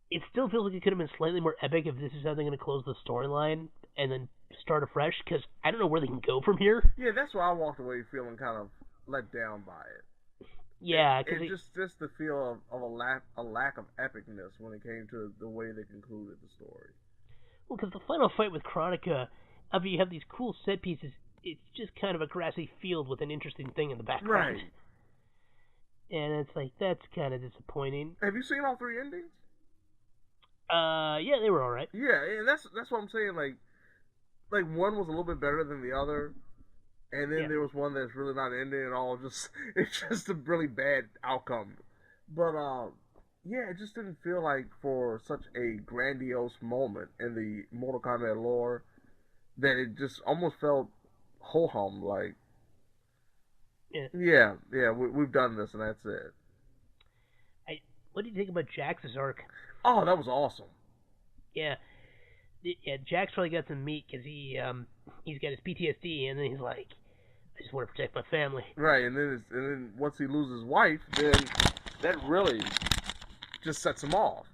Speaker 2: It still feels like it could have been slightly more epic if this is how they're going to close the storyline and then start afresh, because I don't know where they can go from here.
Speaker 3: Yeah, that's why I walked away feeling kind of let down by it.
Speaker 2: Yeah,
Speaker 3: because just the feel of a lack of epicness when it came to the way they concluded the story.
Speaker 2: Well, because the final fight with Kronika, after you have these cool set pieces, it's just kind of a grassy field with an interesting thing in the background.
Speaker 3: Right.
Speaker 2: And it's like, that's kind of disappointing.
Speaker 3: Have you seen all three endings?
Speaker 2: Yeah, they were all right.
Speaker 3: Yeah, and that's what I'm saying. Like one was a little bit better than the other. And then there was one that's really not ending at all. It's just a really bad outcome. But yeah, it just didn't feel like for such a grandiose moment in the Mortal Kombat lore that it just almost felt ho-hum. Like, yeah, we've done this and that's it.
Speaker 2: What do you think about Jax's arc?
Speaker 3: Oh, that was awesome.
Speaker 2: Yeah, Jax probably got some meat because he's got his PTSD, and then he's like, I just want to protect my family.
Speaker 3: Right, and then once he loses his wife, then that really just sets him off.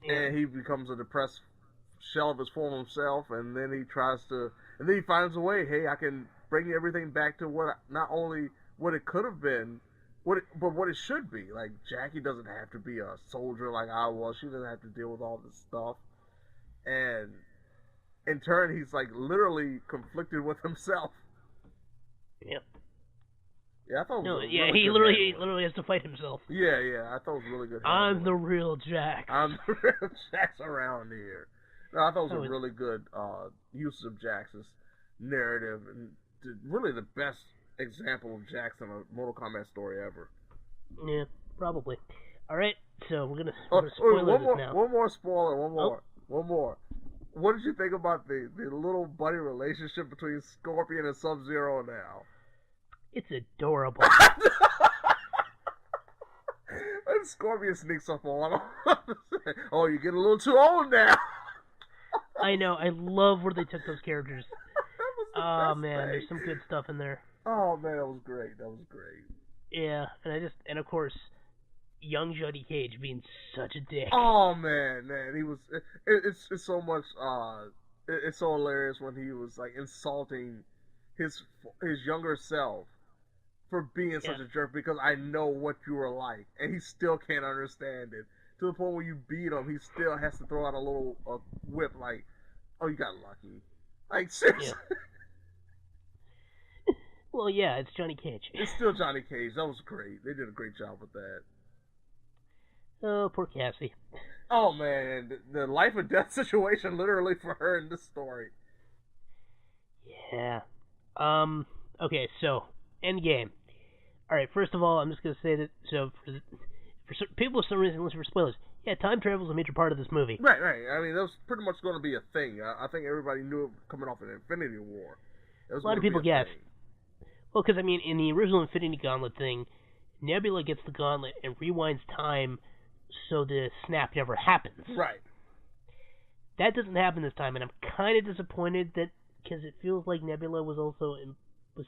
Speaker 3: Yeah. And he becomes a depressed shell of his former self, and then he finds a way, hey, I can bring everything back to not only what it could have been, but what it should be. Like, Jackie doesn't have to be a soldier like I was. She doesn't have to deal with all this stuff. And in turn, he's like literally conflicted with himself.
Speaker 2: Yeah.
Speaker 3: Yeah, I thought it was
Speaker 2: he literally has to fight himself.
Speaker 3: Yeah, I thought it was really good.
Speaker 2: I'm the real Jax.
Speaker 3: I'm the real Jax around here. No, I thought it was a really good use of Jax's narrative and really the best example of Jax in a Mortal Kombat story ever.
Speaker 2: Yeah, probably. All right, so we're gonna
Speaker 3: spoil this now. One more spoiler. One more. What did you think about the little buddy relationship between Scorpion and Sub-Zero now?
Speaker 2: It's adorable.
Speaker 3: then Scorpion sneaks up on him. Oh, you're getting a little too old now.
Speaker 2: I know. I love where they took those characters.
Speaker 3: Oh
Speaker 2: man, there's some good stuff in there.
Speaker 3: Oh man, that was great.
Speaker 2: Yeah, and of course, young Johnny Cage being such a dick.
Speaker 3: Oh man, he was. It's so much. It's so hilarious when he was like insulting his younger self for being such a jerk, because I know what you were like, and he still can't understand it. To the point where you beat him, he still has to throw out a little whip like, "Oh, you got lucky." Like seriously.
Speaker 2: Yeah. Well, yeah, it's Johnny Cage.
Speaker 3: It's still Johnny Cage. That was great. They did a great job with that.
Speaker 2: Oh, poor Cassie.
Speaker 3: Oh man, the life or death situation literally for her in this story.
Speaker 2: Yeah. Okay, so Endgame. All right, first of all, I'm just gonna say that. So for some people, for some reason, listen for spoilers. Yeah, time travel is a major part of this movie.
Speaker 3: Right. I mean, that was pretty much going to be a thing. I think everybody knew it coming off an Infinity War.
Speaker 2: A lot of people guessed. Well, because, I mean, in the original Infinity Gauntlet thing, Nebula gets the gauntlet and rewinds time so the snap never happens.
Speaker 3: Right.
Speaker 2: That doesn't happen this time, and I'm kind of disappointed that, because it feels like Nebula was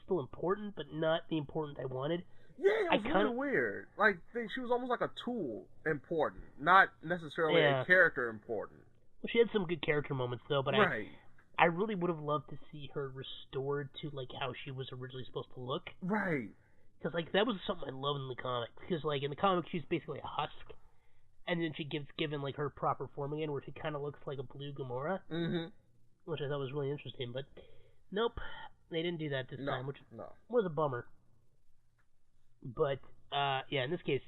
Speaker 2: still important, but not the important I wanted.
Speaker 3: Yeah, it was really weird. Like, she was almost like a tool important, not necessarily a character important.
Speaker 2: Well, she had some good character moments, though, but I really would have loved to see her restored to, like, how she was originally supposed to look.
Speaker 3: Right.
Speaker 2: Because, like, that was something I loved in the comic. Because, like, in the comic, she's basically a husk. And then she gets given, like, her proper form again, where she kind of looks like a blue Gamora.
Speaker 3: Mm-hmm.
Speaker 2: Which I thought was really interesting. But, nope. They didn't do that this time, which was a bummer. But, yeah, in this case,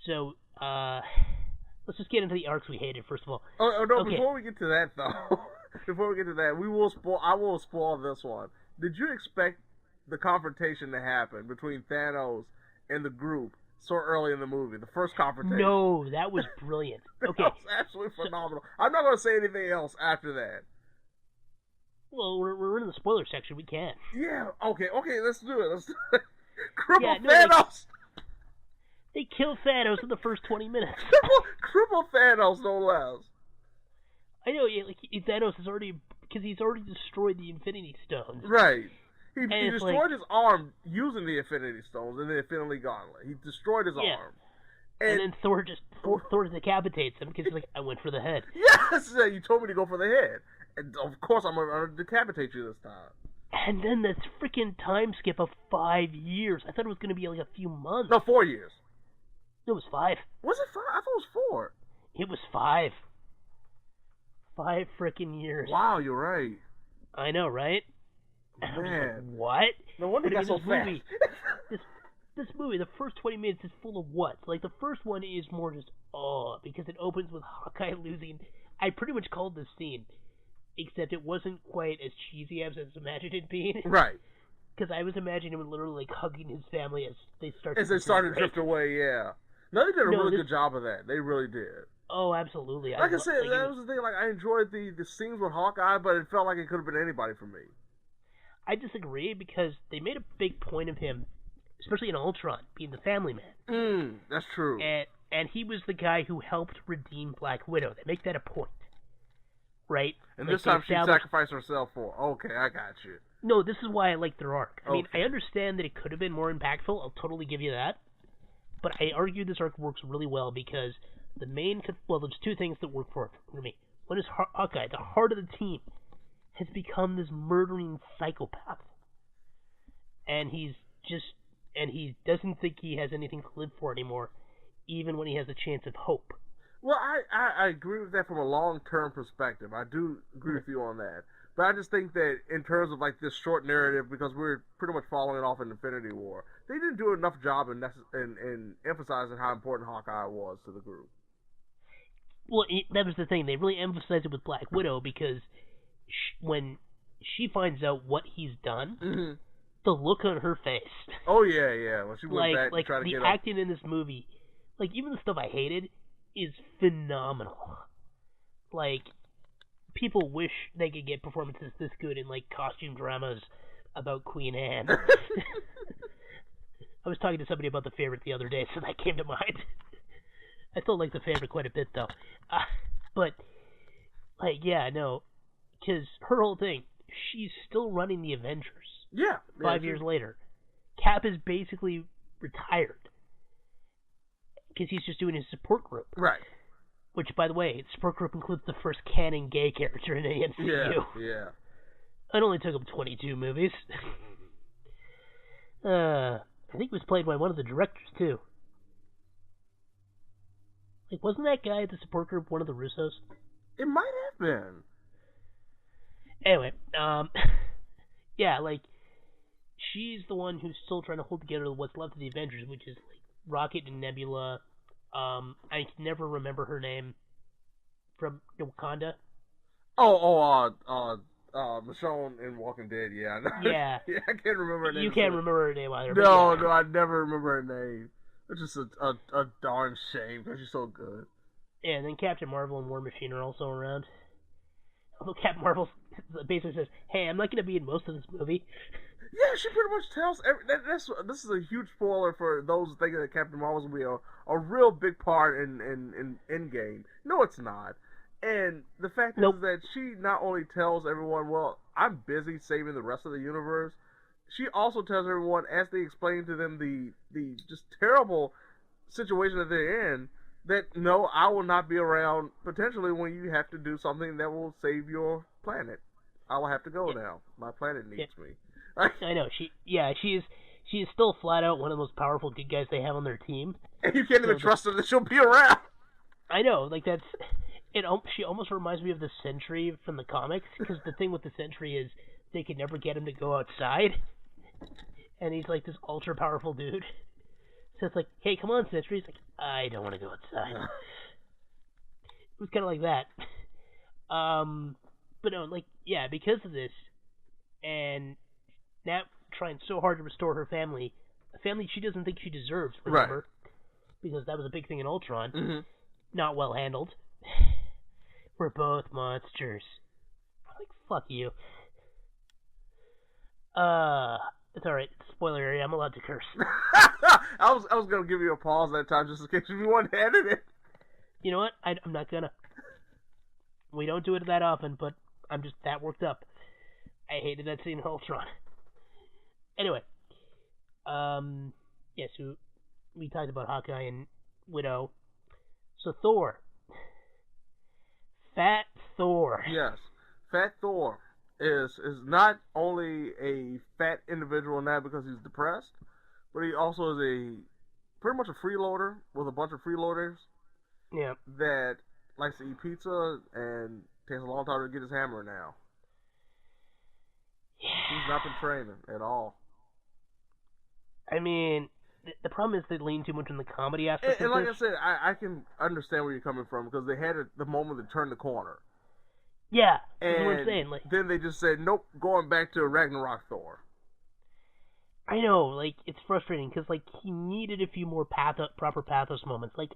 Speaker 2: so, let's just get into the arcs we hated, first of all.
Speaker 3: Oh no, okay. Before we get to that, though... Before we get to that, I will spoil this one. Did you expect the confrontation to happen between Thanos and the group so early in the movie? The first confrontation.
Speaker 2: No, that was brilliant. Okay.
Speaker 3: That was absolutely phenomenal. I'm not going to say anything else after that.
Speaker 2: Well, we're in the spoiler section. We can.
Speaker 3: Yeah. Okay. Let's do it. Cripple Thanos.
Speaker 2: They kill Thanos in the first 20 minutes.
Speaker 3: Cripple Thanos, no less.
Speaker 2: I know, like, Thanos is already, because he's already destroyed the Infinity Stones.
Speaker 3: Right. He destroyed his arm using the Infinity Stones in the Infinity Gauntlet. He destroyed his arm.
Speaker 2: And then Thor decapitates him because he's like, I went for the head.
Speaker 3: Yes, you told me to go for the head. And of course I'm going to decapitate you this time.
Speaker 2: And then this freaking time skip of 5 years. I thought it was going to be like a few months.
Speaker 3: No, 4 years.
Speaker 2: It was 5.
Speaker 3: Was it 5? I thought it was 4.
Speaker 2: It was 5. 5 freaking years.
Speaker 3: Wow, you're right.
Speaker 2: I know, right?
Speaker 3: Man.
Speaker 2: Like, what?
Speaker 3: No wonder you got so fast.
Speaker 2: This movie, the first 20 minutes is full of what? Like, the first one is more just, because it opens with Hawkeye losing. I pretty much called this scene, except it wasn't quite as cheesy as I was imagined it being.
Speaker 3: Right.
Speaker 2: Because I was imagining him literally, like, hugging his family as they started
Speaker 3: to drift away, yeah. No, they did a really good job of that. They really did.
Speaker 2: Oh, absolutely.
Speaker 3: Like I said, that was the thing. Like, I enjoyed the scenes with Hawkeye, but it felt like it could have been anybody for me.
Speaker 2: I disagree, because they made a big point of him, especially in Ultron, being the family man.
Speaker 3: That's true.
Speaker 2: And he was the guy who helped redeem Black Widow. They make that a point. Right?
Speaker 3: And like, this time she sacrificed herself for. Okay, I got you.
Speaker 2: No, this is why I like their arc. I mean, I understand that it could have been more impactful. I'll totally give you that. But I argue this arc works really well because there's two things that work for me. One is Hawkeye, the heart of the team, has become this murdering psychopath. And he doesn't think he has anything to live for anymore, even when he has a chance of hope.
Speaker 3: Well, I agree with that from a long-term perspective. I do agree with you on that. But I just think that in terms of like this short narrative, because we're pretty much following it off in Infinity War, they didn't do enough job in emphasizing how important Hawkeye was to the group.
Speaker 2: Well, that was the thing. They really emphasized it with Black Widow because when she finds out what he's done, the look on her face.
Speaker 3: Oh, yeah. When she went back and tried to get
Speaker 2: the acting in this movie, like, even the stuff I hated is phenomenal. Like, people wish they could get performances this good in, like, costume dramas about Queen Anne. I was talking to somebody about The Favorite the other day, so that came to mind. I still like the favorite quite a bit, though. But, like, yeah, no. Because her whole thing, she's still running the Avengers.
Speaker 3: Yeah.
Speaker 2: 5 years later. Cap is basically retired. Because he's just doing his support group.
Speaker 3: Right.
Speaker 2: Which, by the way, the support group includes the first canon gay character in the MCU.
Speaker 3: Yeah.
Speaker 2: It only took him 22 movies. I think he was played by one of the directors, too. Like, wasn't that guy at the support group one of the Russos?
Speaker 3: It might have been.
Speaker 2: Anyway, yeah, like, she's the one who's still trying to hold together what's left of the Avengers, which is, like, Rocket and Nebula. I can never remember her name from Wakanda.
Speaker 3: Michonne in Walking Dead, yeah.
Speaker 2: Yeah.
Speaker 3: Yeah, I can't remember her name.
Speaker 2: You can't remember her name either.
Speaker 3: No,
Speaker 2: yeah.
Speaker 3: no, I never remember her name. It's just a darn shame because she's so good.
Speaker 2: Yeah, and then Captain Marvel and War Machine are also around. Although Captain Marvel basically says, hey, I'm not going to be in most of this movie.
Speaker 3: Yeah, she pretty much tells... This is a huge spoiler for those thinking that Captain Marvel's going to be a real big part in Endgame. No, it's not. And the fact is that she not only tells everyone, well, I'm busy saving the rest of the universe, she also tells everyone, as they explain to them the just terrible situation that they're in, that, no, I will not be around potentially when you have to do something that will save your planet. I will have to go now. My planet needs me.
Speaker 2: I know. She is still flat out one of the most powerful good guys they have on their team.
Speaker 3: And you can't even trust her that she'll be around.
Speaker 2: I know. Like, that's... She almost reminds me of the Sentry from the comics, because the thing with the Sentry is they could never get him to go outside, and he's like this ultra powerful dude. So it's like, hey, come on, Sentry. He's like, I don't want to go outside. It was kind of like that. But no, like, yeah, because of this, and Nat trying so hard to restore her family, a family she doesn't think she deserves, remember? Right. Because that was a big thing in Ultron.
Speaker 3: Mm-hmm.
Speaker 2: Not well handled. We're both monsters. Like, fuck you. It's alright. Spoiler area. I'm allowed to curse.
Speaker 3: I was gonna give you a pause that time just in case you wanted to edit it.
Speaker 2: You know what? I'm not gonna. We don't do it that often, but I'm just that worked up. I hated that scene in Ultron. Anyway. Yeah, so we talked about Hawkeye and Widow. So Thor. Fat Thor.
Speaker 3: Yes. Fat Thor is not only a fat individual now because he's depressed, but he also is pretty much a freeloader with a bunch of freeloaders.
Speaker 2: Yeah. That
Speaker 3: likes to eat pizza and takes a long time to get his hammer now.
Speaker 2: Yeah.
Speaker 3: He's not been training at all.
Speaker 2: I mean, the problem is they lean too much on the comedy aspect.
Speaker 3: And like I said, I can understand where you're coming from because they had the moment to turn the corner.
Speaker 2: Yeah,
Speaker 3: and
Speaker 2: that's what I'm saying. Like,
Speaker 3: then they just said, nope, going back to Ragnarok Thor.
Speaker 2: I know, like, it's frustrating because, like, he needed a few more proper pathos moments. Like,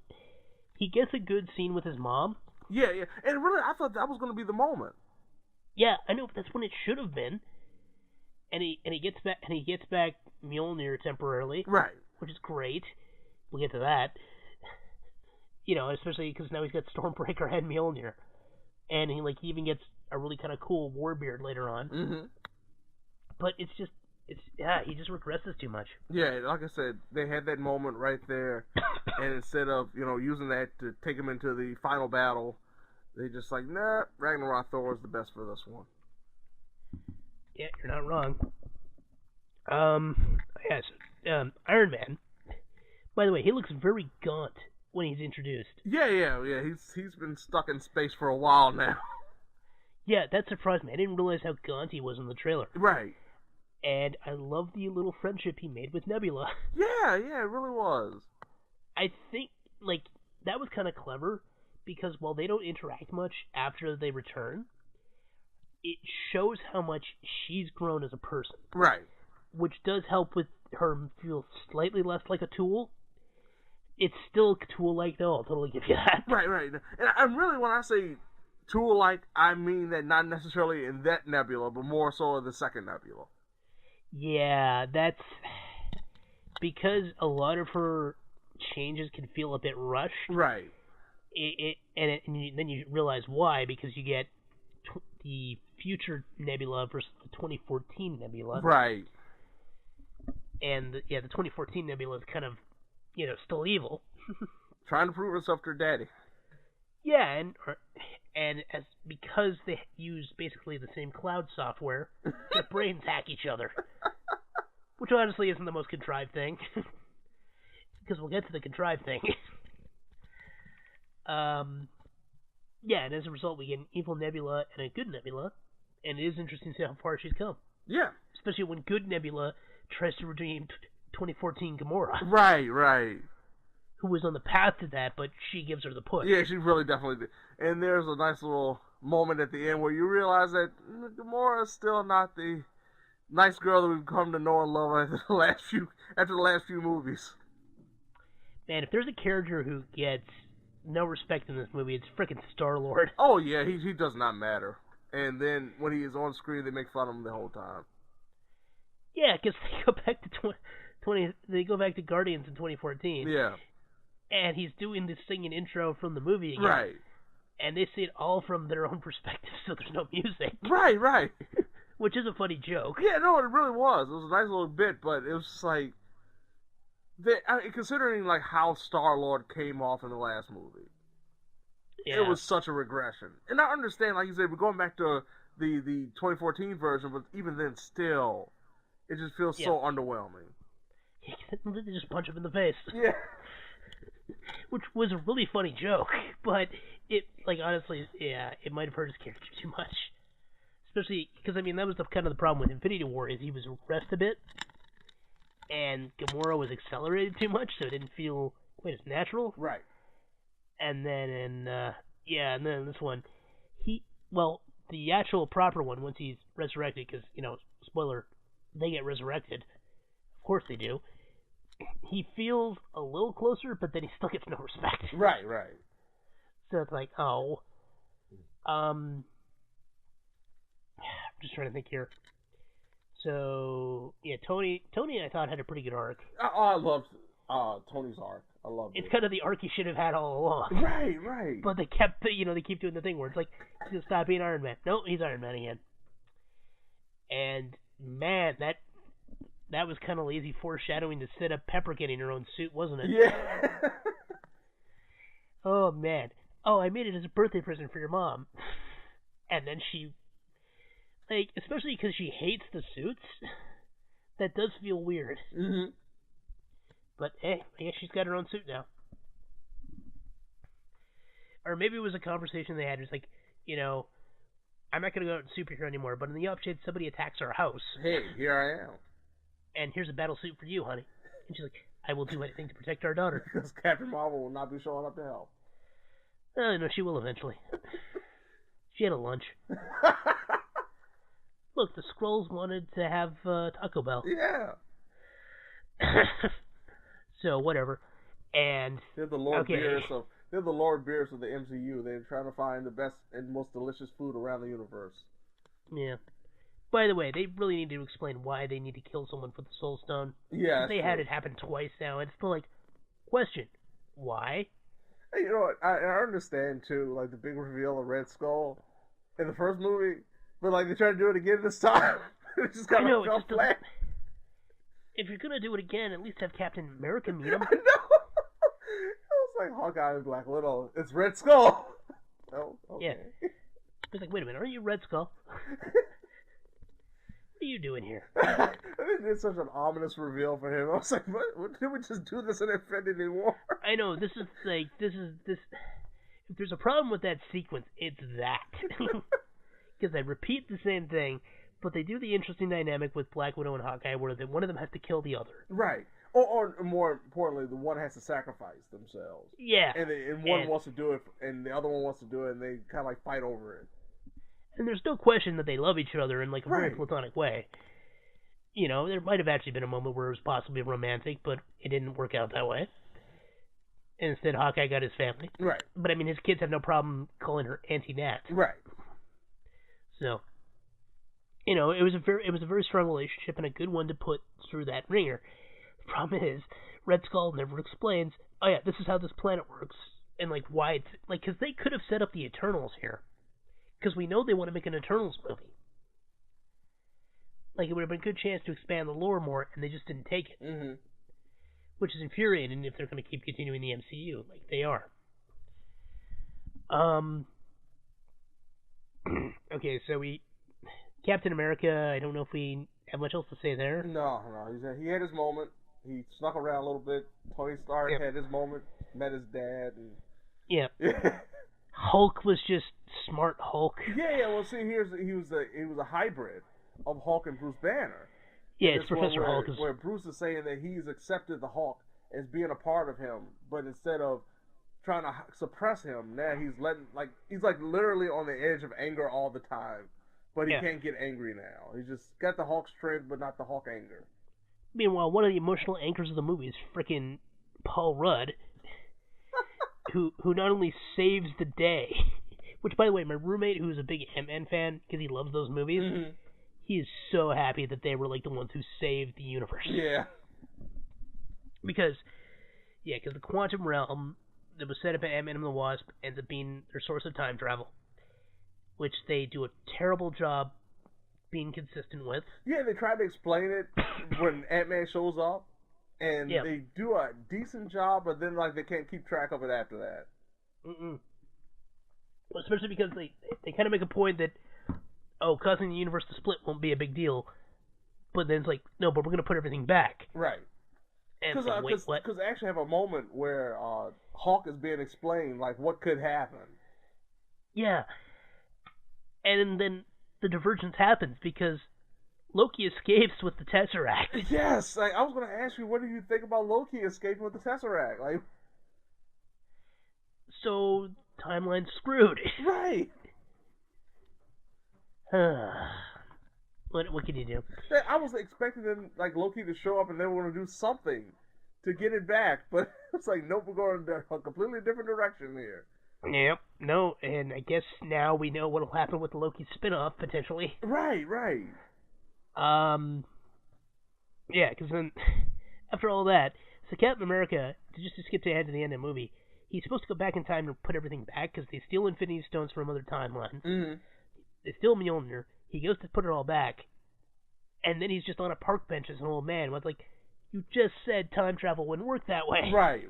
Speaker 2: he gets a good scene with his mom.
Speaker 3: Yeah, and really, I thought that was going to be the moment.
Speaker 2: Yeah, I know, but that's when it should have been. And he gets back Mjolnir temporarily,
Speaker 3: right?
Speaker 2: Which is great. We'll get to that. You know, especially because now he's got Stormbreaker and Mjolnir, and he even gets a really kind of cool Warbeard later on.
Speaker 3: Mm-hmm.
Speaker 2: But he just regresses too much.
Speaker 3: Yeah, like I said, they had that moment right there, and instead of using that to take him into the final battle, they just like, nah, Ragnarok Thor is the best for this one.
Speaker 2: Yeah, you're not wrong. Iron Man. By the way, he looks very gaunt when he's introduced.
Speaker 3: Yeah. He's been stuck in space for a while now.
Speaker 2: Yeah, that surprised me. I didn't realize how gaunt he was in the trailer.
Speaker 3: Right.
Speaker 2: And I love the little friendship he made with Nebula.
Speaker 3: Yeah, it really was.
Speaker 2: I think, that was kind of clever, because while they don't interact much after they return, it shows how much she's grown as a person.
Speaker 3: Right.
Speaker 2: Which does help with her feel slightly less like a tool. It's still tool-like, though. I'll totally give you that.
Speaker 3: Right. And really, when I say tool-like, I mean that not necessarily in that Nebula, but more so in the second Nebula.
Speaker 2: Yeah, that's... Because a lot of her changes can feel a bit rushed.
Speaker 3: Right.
Speaker 2: Then you realize why, because you get the future Nebula versus the 2014 Nebula.
Speaker 3: Right.
Speaker 2: And the 2014 Nebula is kind of, still evil.
Speaker 3: Trying to prove herself to her daddy.
Speaker 2: Yeah, and because they use basically the same cloud software, their brains hack each other. Which honestly isn't the most contrived thing. Because we'll get to the contrived thing. And as a result, we get an evil Nebula and a good Nebula, and it is interesting to see how far she's come.
Speaker 3: Yeah.
Speaker 2: Especially when good Nebula tries to redeem 2014 Gamora.
Speaker 3: Right.
Speaker 2: Who was on the path to that, but she gives her the push.
Speaker 3: Yeah, she really definitely did. And there's a nice little moment at the end where you realize that Gamora is still not the nice girl that we've come to know and love after the last few movies.
Speaker 2: Man, if there's a character who gets no respect in this movie, it's frickin' Star-Lord.
Speaker 3: Oh yeah, he does not matter. And then when he is on screen, they make fun of him the whole time.
Speaker 2: Yeah, because they go back to They go back to Guardians in 2014.
Speaker 3: Yeah.
Speaker 2: And he's doing this singing intro from the movie again.
Speaker 3: Right.
Speaker 2: And they see it all from their own perspective, so there's no music.
Speaker 3: Right.
Speaker 2: Which is a funny joke.
Speaker 3: Yeah, no, it really was. It was a nice little bit, but it was just like, considering like how Star-Lord came off in the last movie, it was such a regression. And I understand, like you said, we're going back to the 2014 version, but even then, still, it just feels so underwhelming.
Speaker 2: They just punch him in the face.
Speaker 3: Yeah.
Speaker 2: Which was a really funny joke, but it, honestly, it might have hurt his character too much. Especially because, that was kind of the problem with Infinity War, is he was regressed a bit, and Gamora was accelerated too much, so it didn't feel quite as natural.
Speaker 3: Right.
Speaker 2: And then in this one, the actual proper one, once he's resurrected, because, spoiler, they get resurrected. Of course they do. He feels a little closer, but then he still gets no respect.
Speaker 3: Right.
Speaker 2: So it's like, I'm just trying to think here. So, yeah, Tony I thought had a pretty good arc.
Speaker 3: I loved Tony's arc. I loved it.
Speaker 2: It's kind of the arc he should have had all along.
Speaker 3: Right.
Speaker 2: But they kept, they keep doing the thing where it's like, he's going to stop being Iron Man. No, he's Iron Man again. And, man, that was kind of lazy foreshadowing to set up Pepper getting her own suit, wasn't it?
Speaker 3: Yeah.
Speaker 2: Oh, man. Oh, I made it as a birthday present for your mom. And then she, especially because she hates the suits, that does feel weird.
Speaker 3: Mm-hmm.
Speaker 2: But, hey, I guess she's got her own suit now. Or maybe it was a conversation they had. It was like, I'm not going to go out in superhero anymore, but in the off chance somebody attacks our house.
Speaker 3: Hey, here I am.
Speaker 2: And here's a battle suit for you, honey. And she's like, I will do anything to protect our daughter.
Speaker 3: Because Captain Marvel will not be showing up to help.
Speaker 2: No, she will eventually. She had a lunch. Look, the Skrulls wanted to have Taco Bell.
Speaker 3: Yeah.
Speaker 2: So, whatever. And
Speaker 3: They're the Lord Beers of the MCU. They're trying to find the best and most delicious food around the universe.
Speaker 2: Yeah. By the way, they really need to explain why they need to kill someone for the Soul Stone.
Speaker 3: Yeah.
Speaker 2: They had it happen twice now, and it's still question, why?
Speaker 3: Hey, you know what? I understand, too, the big reveal of Red Skull in the first movie, but, they try to do it again this time. It just kind of fell flat.
Speaker 2: If you're going to do it again, at least have Captain America meet him.
Speaker 3: I know. It was like Hawkeye and Black Widow. It's Red Skull. Oh, okay.
Speaker 2: Yeah. It's wait a minute, aren't you Red Skull? What are you doing here?
Speaker 3: It's such an ominous reveal for him. I was like, what did we just do this in Infinity War?
Speaker 2: I know, this is. If there's a problem with that sequence, it's that. Because they repeat the same thing, but they do the interesting dynamic with Black Widow and Hawkeye where one of them has to kill the other.
Speaker 3: Right. Or more importantly, the one has to sacrifice themselves.
Speaker 2: Yeah.
Speaker 3: And one wants to do it, and the other one wants to do it, and they kind of fight over it.
Speaker 2: And there's no question that they love each other in a very platonic way. There might have actually been a moment where it was possibly romantic, but it didn't work out that way. Instead, Hawkeye got his family.
Speaker 3: Right.
Speaker 2: But his kids have no problem calling her Auntie Nat.
Speaker 3: Right.
Speaker 2: So, it was a very strong relationship and a good one to put through that ringer. Problem is, Red Skull never explains, oh yeah, this is how this planet works, and like why it's like, because they could have set up the Eternals here, because we know they want to make an Eternals movie. Like, it would have been a good chance to expand the lore more, and they just didn't take it.
Speaker 3: Mm-hmm.
Speaker 2: Which is infuriating if they're going to keep continuing the MCU, like they are. Okay, so Captain America, I don't know if we have much else to say there.
Speaker 3: No, he had his moment. He snuck around a little bit. Tony Stark had his moment, met his dad. And...
Speaker 2: Yeah. Hulk was just smart Hulk.
Speaker 3: Yeah. Well, see, he was a hybrid of Hulk and Bruce Banner.
Speaker 2: Yeah, it's Professor Hulk.
Speaker 3: Where Bruce is saying that he's accepted the Hulk as being a part of him, but instead of trying to suppress him, now he's literally on the edge of anger all the time. But he can't get angry now. He's just got the Hulk strength, but not the Hulk anger.
Speaker 2: Meanwhile, one of the emotional anchors of the movie is freaking Paul Rudd, who not only saves the day, which, by the way, my roommate, who's a big Ant-Man fan, because he loves those movies, he is so happy that they were like the ones who saved the universe.
Speaker 3: Yeah.
Speaker 2: Because the quantum realm that was set up at Ant-Man and the Wasp ends up being their source of time travel, which they do a terrible job being consistent with. Yeah,
Speaker 3: they try to explain it when Ant-Man shows up, and they do a decent job, but then like they can't keep track of it after that.
Speaker 2: Well, especially because they kind of make a point that, causing the universe to split won't be a big deal, but then it's like, no, but we're going to put everything back.
Speaker 3: Right. Because they actually have a moment where Hulk is being explained, like, what could happen.
Speaker 2: Yeah. And then the divergence happens because Loki escapes with the Tesseract.
Speaker 3: Yes! Like, I was going to ask you, what do you think about Loki escaping with the Tesseract? Like,
Speaker 2: so, timeline's screwed.
Speaker 3: Right!
Speaker 2: What can you do?
Speaker 3: I was expecting them, like, Loki to show up and they were going to do something to get it back, but it's like, nope, we're going in a completely different direction here.
Speaker 2: Yep, no, and I guess now we know what'll happen with the Loki spin-off, potentially.
Speaker 3: Right.
Speaker 2: Yeah, because then, after all that, so Captain America, just to skip ahead to the end of the movie, he's supposed to go back in time to put everything back, because they steal Infinity Stones from other timelines.
Speaker 3: Mm-hmm.
Speaker 2: They steal Mjolnir. He goes to put it all back, and then he's just on a park bench as an old man. It's like, you just said time travel wouldn't work that way.
Speaker 3: Right.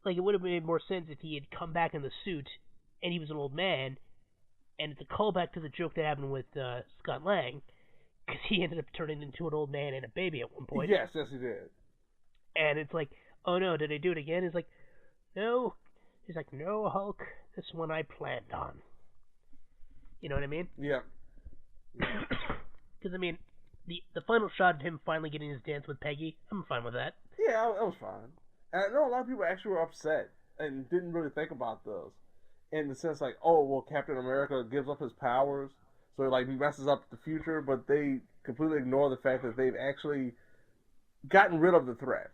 Speaker 2: Like, it would have made more sense if he had come back in the suit, and he was an old man, and it's a callback to the joke that happened with Scott Lang, because he ended up turning into an old man and a baby at one point.
Speaker 3: Yes, he did.
Speaker 2: And it's like, oh no, did I do it again? He's like, no. He's like, no, Hulk, this one I planned on. You know what I mean?
Speaker 3: Yeah.
Speaker 2: Because, I mean, the final shot of him finally getting his dance with Peggy, I'm fine with that.
Speaker 3: Yeah, that was fine. And I know a lot of people actually were upset and didn't really think about those. In the sense, like, oh, well, Captain America gives up his powers, so it, like, messes up the future, but they completely ignore the fact that they've actually gotten rid of the threat.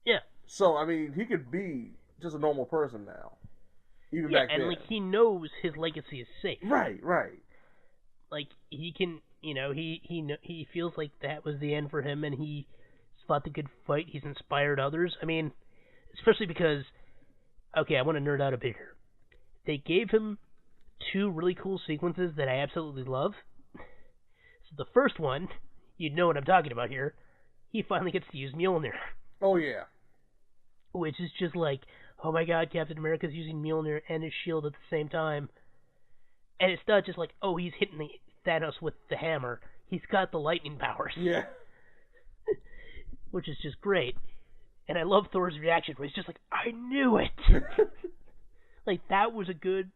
Speaker 2: Yeah.
Speaker 3: So, I mean, he could be just a normal person now. Even back then.
Speaker 2: Yeah, and, like, he knows his legacy is safe.
Speaker 3: Right.
Speaker 2: Like, he can, he feels like that was the end for him, and he fought the good fight. He's inspired others. I mean, especially because, okay, I want to nerd out a bit here. They gave him two really cool sequences that I absolutely love. So the first one, you'd know what I'm talking about here. He finally gets to use Mjolnir.
Speaker 3: Oh, yeah.
Speaker 2: Which is just like, oh my god, Captain America's using Mjolnir and his shield at the same time. And it's not just like, oh, he's hitting Thanos with the hammer. He's got the lightning powers.
Speaker 3: Yeah.
Speaker 2: Which is just great. And I love Thor's reaction where he's just like, I knew it! Like, that was a good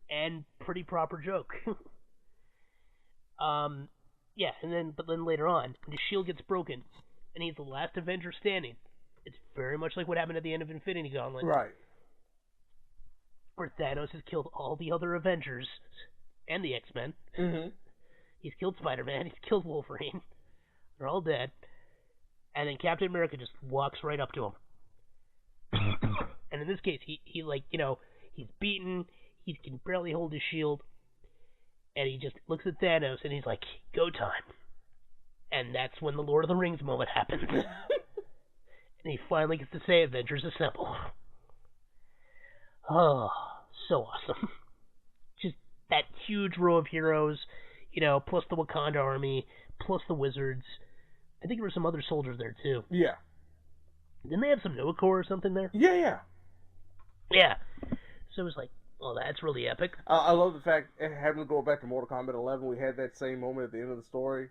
Speaker 2: and pretty proper joke. Yeah, but then later on, when his shield gets broken, and he's the last Avenger standing, it's very much like what happened at the end of Infinity Gauntlet.
Speaker 3: Right.
Speaker 2: Where Thanos has killed all the other Avengers, and the X-Men.
Speaker 3: Mm-hmm.
Speaker 2: He's killed Spider-Man, he's killed Wolverine. They're all dead. And then Captain America just walks right up to him. And in this case, he like, he's beaten, he can barely hold his shield, and he just looks at Thanos and he's like, go time. And that's when the Lord of the Rings moment happens. And he finally gets to say, Avengers Assemble. Oh, so awesome. Just that huge row of heroes, plus the Wakanda army, plus the wizards. I think there were some other soldiers there, too.
Speaker 3: Yeah.
Speaker 2: Didn't they have some Noah Corps or something there?
Speaker 3: Yeah.
Speaker 2: Yeah. So it was like, oh, that's really epic.
Speaker 3: I love the fact, having to go back to Mortal Kombat 11, we had that same moment at the end of the story,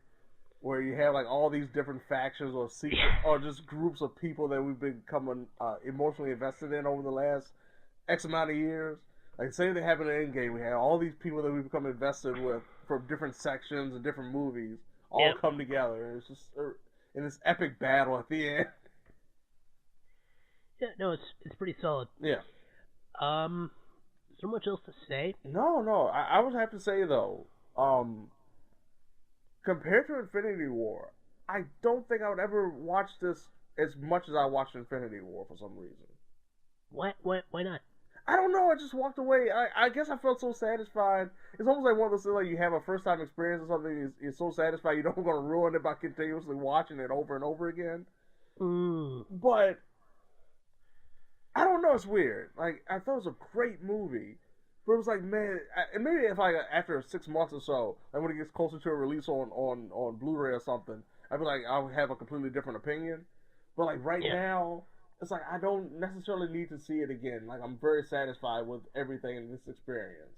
Speaker 3: where you have like all these different factions or secret, or just groups of people that we've become emotionally invested in over the last X amount of years. Like the same thing happened in Endgame. We had all these people that we've become invested with from different sections and different movies all come together. And it's just in this epic battle at the end.
Speaker 2: Yeah, no, it's pretty solid.
Speaker 3: Yeah.
Speaker 2: Is there much else to say?
Speaker 3: No. I would have to say though, compared to Infinity War, I don't think I would ever watch this as much as I watched Infinity War for some reason.
Speaker 2: Why not?
Speaker 3: I don't know. I just walked away. I guess I felt so satisfied. It's almost like one of those things like you have a first time experience or something. You're so satisfied you don't want to ruin it by continuously watching it over and over again. But I don't know. It's weird. Like I thought it was a great movie, but it was like, man, and maybe if like after 6 months or so, like when it gets closer to a release on Blu-ray or something, I'd be like, I'll have a completely different opinion. But like right now, it's like I don't necessarily need to see it again. Like I'm very satisfied with everything in this experience.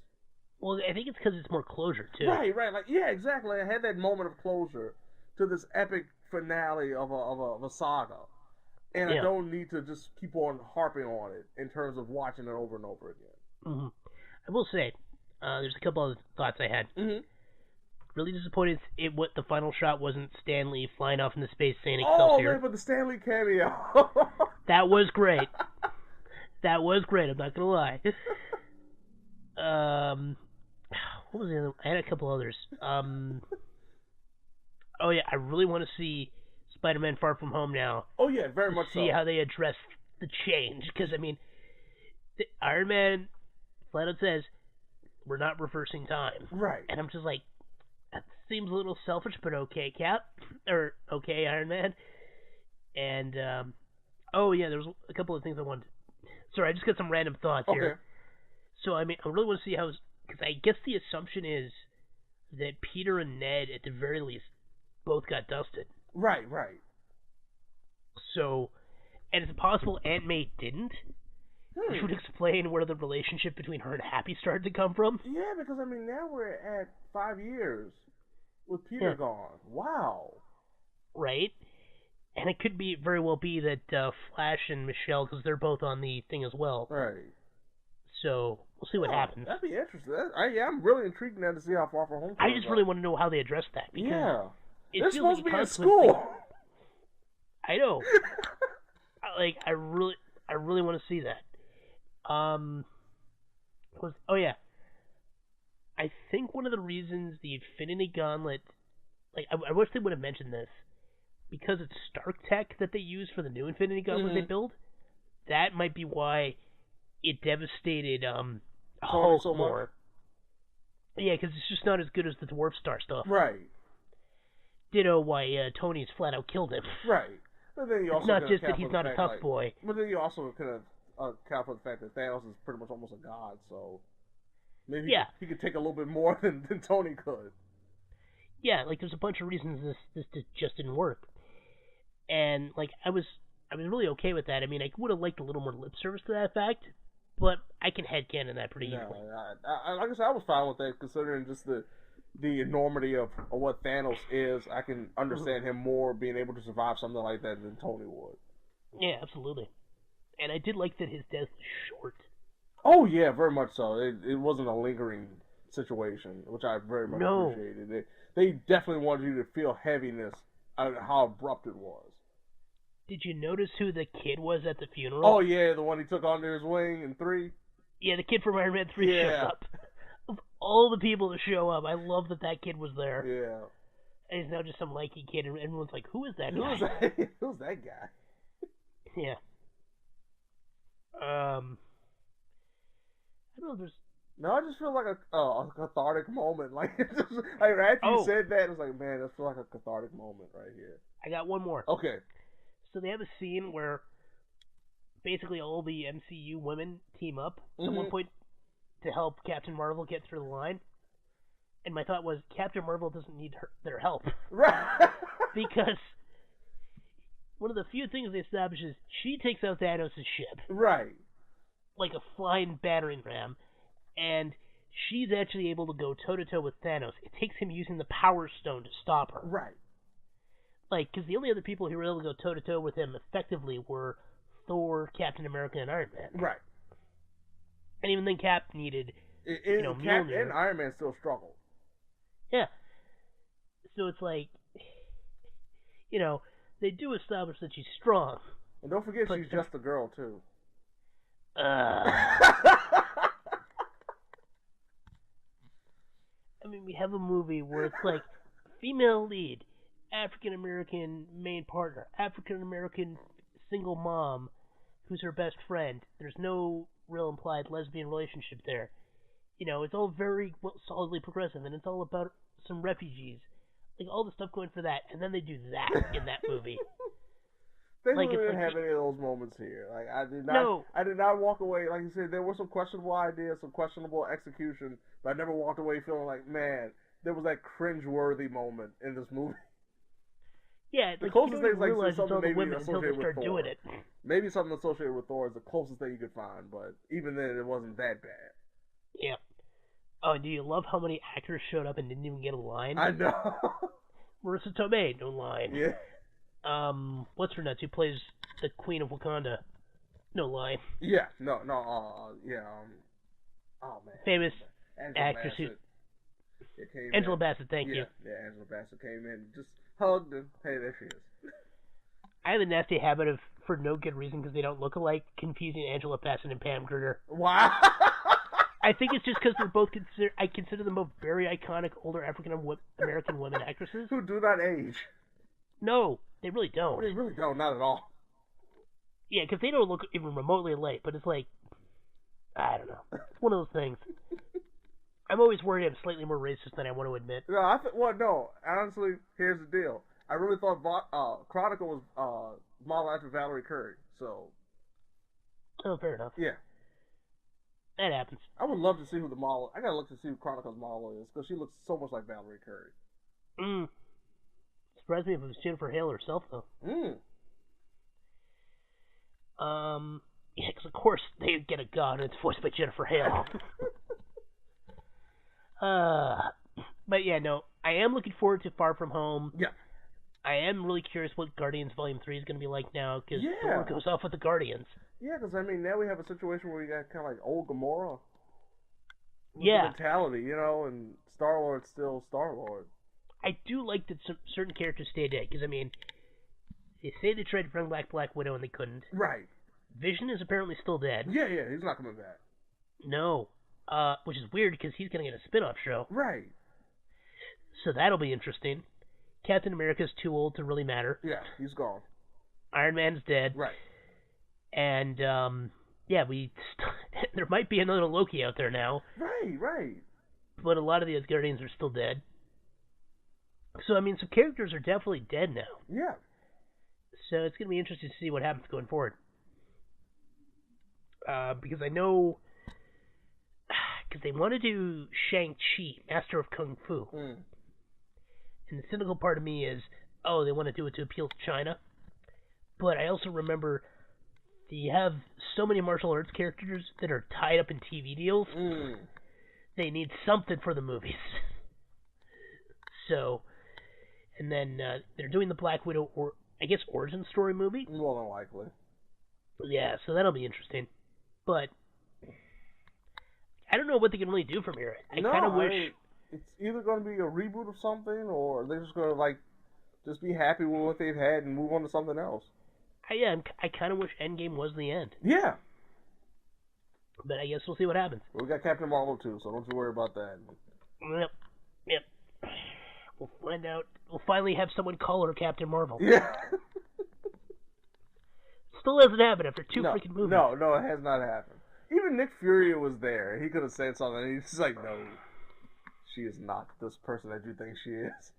Speaker 2: Well, I think it's because it's more closure too.
Speaker 3: Right. Like yeah, exactly. I had that moment of closure to this epic finale of a saga, and I don't need to just keep on harping on it in terms of watching it over and over again.
Speaker 2: I will say, there's a couple of thoughts I had. Really disappointed what the final shot wasn't Stanley flying off into space saying Excelsior.
Speaker 3: Oh man, but the Stanley cameo.
Speaker 2: That was great. That was great. I'm not gonna lie. What was the other? I had a couple others. Oh yeah, I really want to see Spider-Man: Far From Home now.
Speaker 3: Oh yeah, very much so.
Speaker 2: See how they address the change, because I mean, Iron Man flat out says we're not reversing time.
Speaker 3: Right.
Speaker 2: And I'm just like, that seems a little selfish, but okay, Cap, or okay, Iron Man. And oh yeah, there was a couple of things I wanted. Sorry, I just got some random thoughts here. So I mean, I really want to see how, because I guess the assumption is that Peter and Ned, at the very least, both got dusted.
Speaker 3: Right.
Speaker 2: So, and it's possible Aunt May didn't. Which would explain where the relationship between her and Happy started to come from.
Speaker 3: Yeah, because I mean, now we're at 5 years with Peter gone. Wow.
Speaker 2: Right? And it could very well be that Flash and Michelle, because they're both on the thing as well.
Speaker 3: Right.
Speaker 2: So, we'll see what happens.
Speaker 3: That'd be interesting. I'm really intrigued now to see how Far From Home
Speaker 2: I just really want to know how they address that.
Speaker 3: Because
Speaker 2: they're
Speaker 3: supposed to be at school.
Speaker 2: I know. I really want to see that. I think one of the reasons the Infinity Gauntlet, I wish they would have mentioned this, because it's Stark tech that they use for the new Infinity Gauntlet they build. That might be why it devastated Hulk
Speaker 3: so
Speaker 2: more.
Speaker 3: Much.
Speaker 2: Yeah, because it's just not as good as the Dwarf Star stuff.
Speaker 3: Right.
Speaker 2: Ditto why Tony's flat out killed him.
Speaker 3: Right. But then you also
Speaker 2: it's not just that he's not a tough boy.
Speaker 3: But then you also kind of account for the fact that Thanos is pretty much almost a god, so maybe he could take a little bit more than Tony could.
Speaker 2: Yeah, there's a bunch of reasons this just didn't work, and I was really okay with that. I mean, I would have liked a little more lip service to that fact, but I can headcanon that pretty easily.
Speaker 3: Like I said, I was fine with that, considering just the enormity of what Thanos is. I can understand him more being able to survive something like that than Tony would.
Speaker 2: Yeah, absolutely. And I did like that his death was short.
Speaker 3: Oh yeah, very much so. It wasn't a lingering situation, which I very much appreciated. They definitely wanted you to feel heaviness on how abrupt it was.
Speaker 2: Did you notice who the kid was at the funeral?
Speaker 3: Oh yeah, the one he took under his wing in 3?
Speaker 2: Yeah, the kid from Iron Man 3 shows up. Of all the people to show up, I love that kid was there.
Speaker 3: Yeah.
Speaker 2: And he's now just some lanky kid, and everyone's like, who is that guy?
Speaker 3: Who's that guy?
Speaker 2: Yeah. I don't know,
Speaker 3: No, I just feel like a cathartic moment. Like, it's just, like after you said that, it's like, man, I feel like a cathartic moment right here.
Speaker 2: I got one more.
Speaker 3: Okay.
Speaker 2: So they have a scene where basically all the MCU women team up at one point to help Captain Marvel get through the line. And my thought was, Captain Marvel doesn't need their help.
Speaker 3: Right.
Speaker 2: Because one of the few things they establish is she takes out Thanos' ship.
Speaker 3: Right.
Speaker 2: Like a flying battering ram. And she's actually able to go toe-to-toe with Thanos. It takes him using the Power Stone to stop her.
Speaker 3: Right.
Speaker 2: Like, because the only other people who were able to go toe-to-toe with him effectively were Thor, Captain America, and Iron Man.
Speaker 3: Right.
Speaker 2: And even then Cap needed,
Speaker 3: Mjolnir. And Iron Man still struggled.
Speaker 2: Yeah. So it's like, they do establish that she's strong.
Speaker 3: And don't forget she's just a girl, too.
Speaker 2: I mean, we have a movie where it's like, female lead, African-American main partner, African-American single mom who's her best friend. There's no real implied lesbian relationship there. It's all very solidly progressive, and it's all about some refugees. Like, all the stuff going for that, and then they do that in that movie.
Speaker 3: They didn't have any of those moments here. Like, I did not walk away. Like you said, there were some questionable ideas, some questionable execution, but I never walked away feeling like, man, there was that cringe-worthy moment in this movie.
Speaker 2: Yeah,
Speaker 3: the closest thing is like something maybe
Speaker 2: associated with Thor.
Speaker 3: Doing it. Maybe something associated with Thor is the closest thing you could find, but even then, it wasn't that bad.
Speaker 2: Yeah. Oh, do you love how many actors showed up and didn't even get a line?
Speaker 3: I know.
Speaker 2: Marissa Tomei, no line.
Speaker 3: Yeah.
Speaker 2: What's her nuts? Who plays the Queen of Wakanda? No line.
Speaker 3: Yeah. No. Yeah. Oh man.
Speaker 2: Famous
Speaker 3: Angela
Speaker 2: actress
Speaker 3: Bassett.
Speaker 2: Angela Bassett. Thank you.
Speaker 3: Yeah. Angela Bassett came in, just hugged, and hey, there she is.
Speaker 2: I have a nasty habit of, for no good reason, because they don't look alike, confusing Angela Bassett and Pam Grier.
Speaker 3: Wow.
Speaker 2: I think it's just because they're both I consider them both very iconic older African American women actresses
Speaker 3: who do not age.
Speaker 2: No, they really don't.
Speaker 3: They really don't, not at all.
Speaker 2: Yeah, because they don't look even remotely alike. But it's like, I don't know. It's one of those things. I'm always worried I'm slightly more racist than I want to admit.
Speaker 3: No, no. Honestly, here's the deal. I really thought Chronicle was modeled after Valerie Curry. So.
Speaker 2: Oh, fair enough.
Speaker 3: Yeah.
Speaker 2: That happens.
Speaker 3: I would love to see who the model. I gotta look to see who Chronicle's model is because she looks so much like Valerie Curry.
Speaker 2: Surprised me if it was Jennifer Hale herself, though. Yeah, because of course they get a god and it's voiced by Jennifer Hale. But yeah, no, I am looking forward to Far From Home.
Speaker 3: Yeah.
Speaker 2: I am really curious what Guardians Volume 3 is going to be like now because Thor goes off with the Guardians.
Speaker 3: Yeah, because I mean, now we have a situation where we got kind of like old Gamora. With
Speaker 2: the
Speaker 3: mentality, and Star-Lord's still Star-Lord.
Speaker 2: I do like that certain characters stay dead, because, I mean, they say they tried to bring back Black Widow and they couldn't.
Speaker 3: Right.
Speaker 2: Vision is apparently still dead.
Speaker 3: Yeah, he's not coming back.
Speaker 2: No. Which is weird, because he's going to get a spin-off show.
Speaker 3: Right.
Speaker 2: So that'll be interesting. Captain America's too old to really matter.
Speaker 3: Yeah, he's gone.
Speaker 2: Iron Man's dead.
Speaker 3: Right.
Speaker 2: And, there might be another Loki out there now.
Speaker 3: Right.
Speaker 2: But a lot of the Guardians are still dead. So, I mean, some characters are definitely dead now.
Speaker 3: Yeah.
Speaker 2: So it's going to be interesting to see what happens going forward. Because I know... Because they want to do Shang-Chi, Master of Kung Fu. And the cynical part of me is, they want to do it to appeal to China. But I also remember... You have so many martial arts characters that are tied up in TV deals. They need something for the movies. So, and then they're doing the Black Widow, origin story movie.
Speaker 3: More than likely.
Speaker 2: Yeah, so that'll be interesting. But I don't know what they can really do from here. I kind of wish
Speaker 3: it's either going to be a reboot of something, or they're just going to just be happy with what they've had and move on to something else.
Speaker 2: I kind of wish Endgame was the end.
Speaker 3: Yeah.
Speaker 2: But I guess we'll see what happens.
Speaker 3: Well, we got Captain Marvel too, so don't you worry about that.
Speaker 2: Yep. We'll find out. We'll finally have someone call her Captain Marvel.
Speaker 3: Yeah.
Speaker 2: Still hasn't happened after two freaking movies.
Speaker 3: No, it has not happened. Even Nick Fury was there. He could have said something. And he's just like, no, she is not this person that you think she is.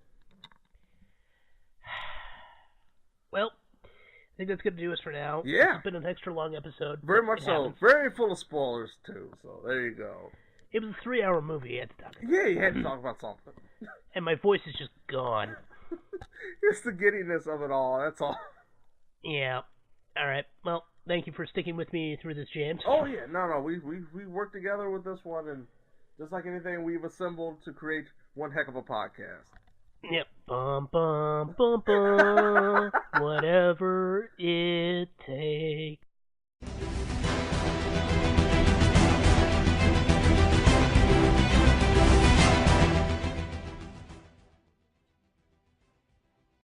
Speaker 2: Well, I think that's going to do us for now.
Speaker 3: Yeah.
Speaker 2: It's been an extra long episode.
Speaker 3: Very much so.
Speaker 2: Happens.
Speaker 3: Very full of spoilers, too. So there you go.
Speaker 2: It was a 3-hour movie. You had to talk about.
Speaker 3: Yeah, you had to talk about something.
Speaker 2: And my voice is just gone.
Speaker 3: It's the giddiness of it all. That's all.
Speaker 2: Yeah. All right. Well, thank you for sticking with me through this, James.
Speaker 3: Oh, yeah. No. We worked together with this one, and just like anything, we've assembled to create one heck of a podcast.
Speaker 2: Yep. Bum, bum, bum, bum. Whatever it takes.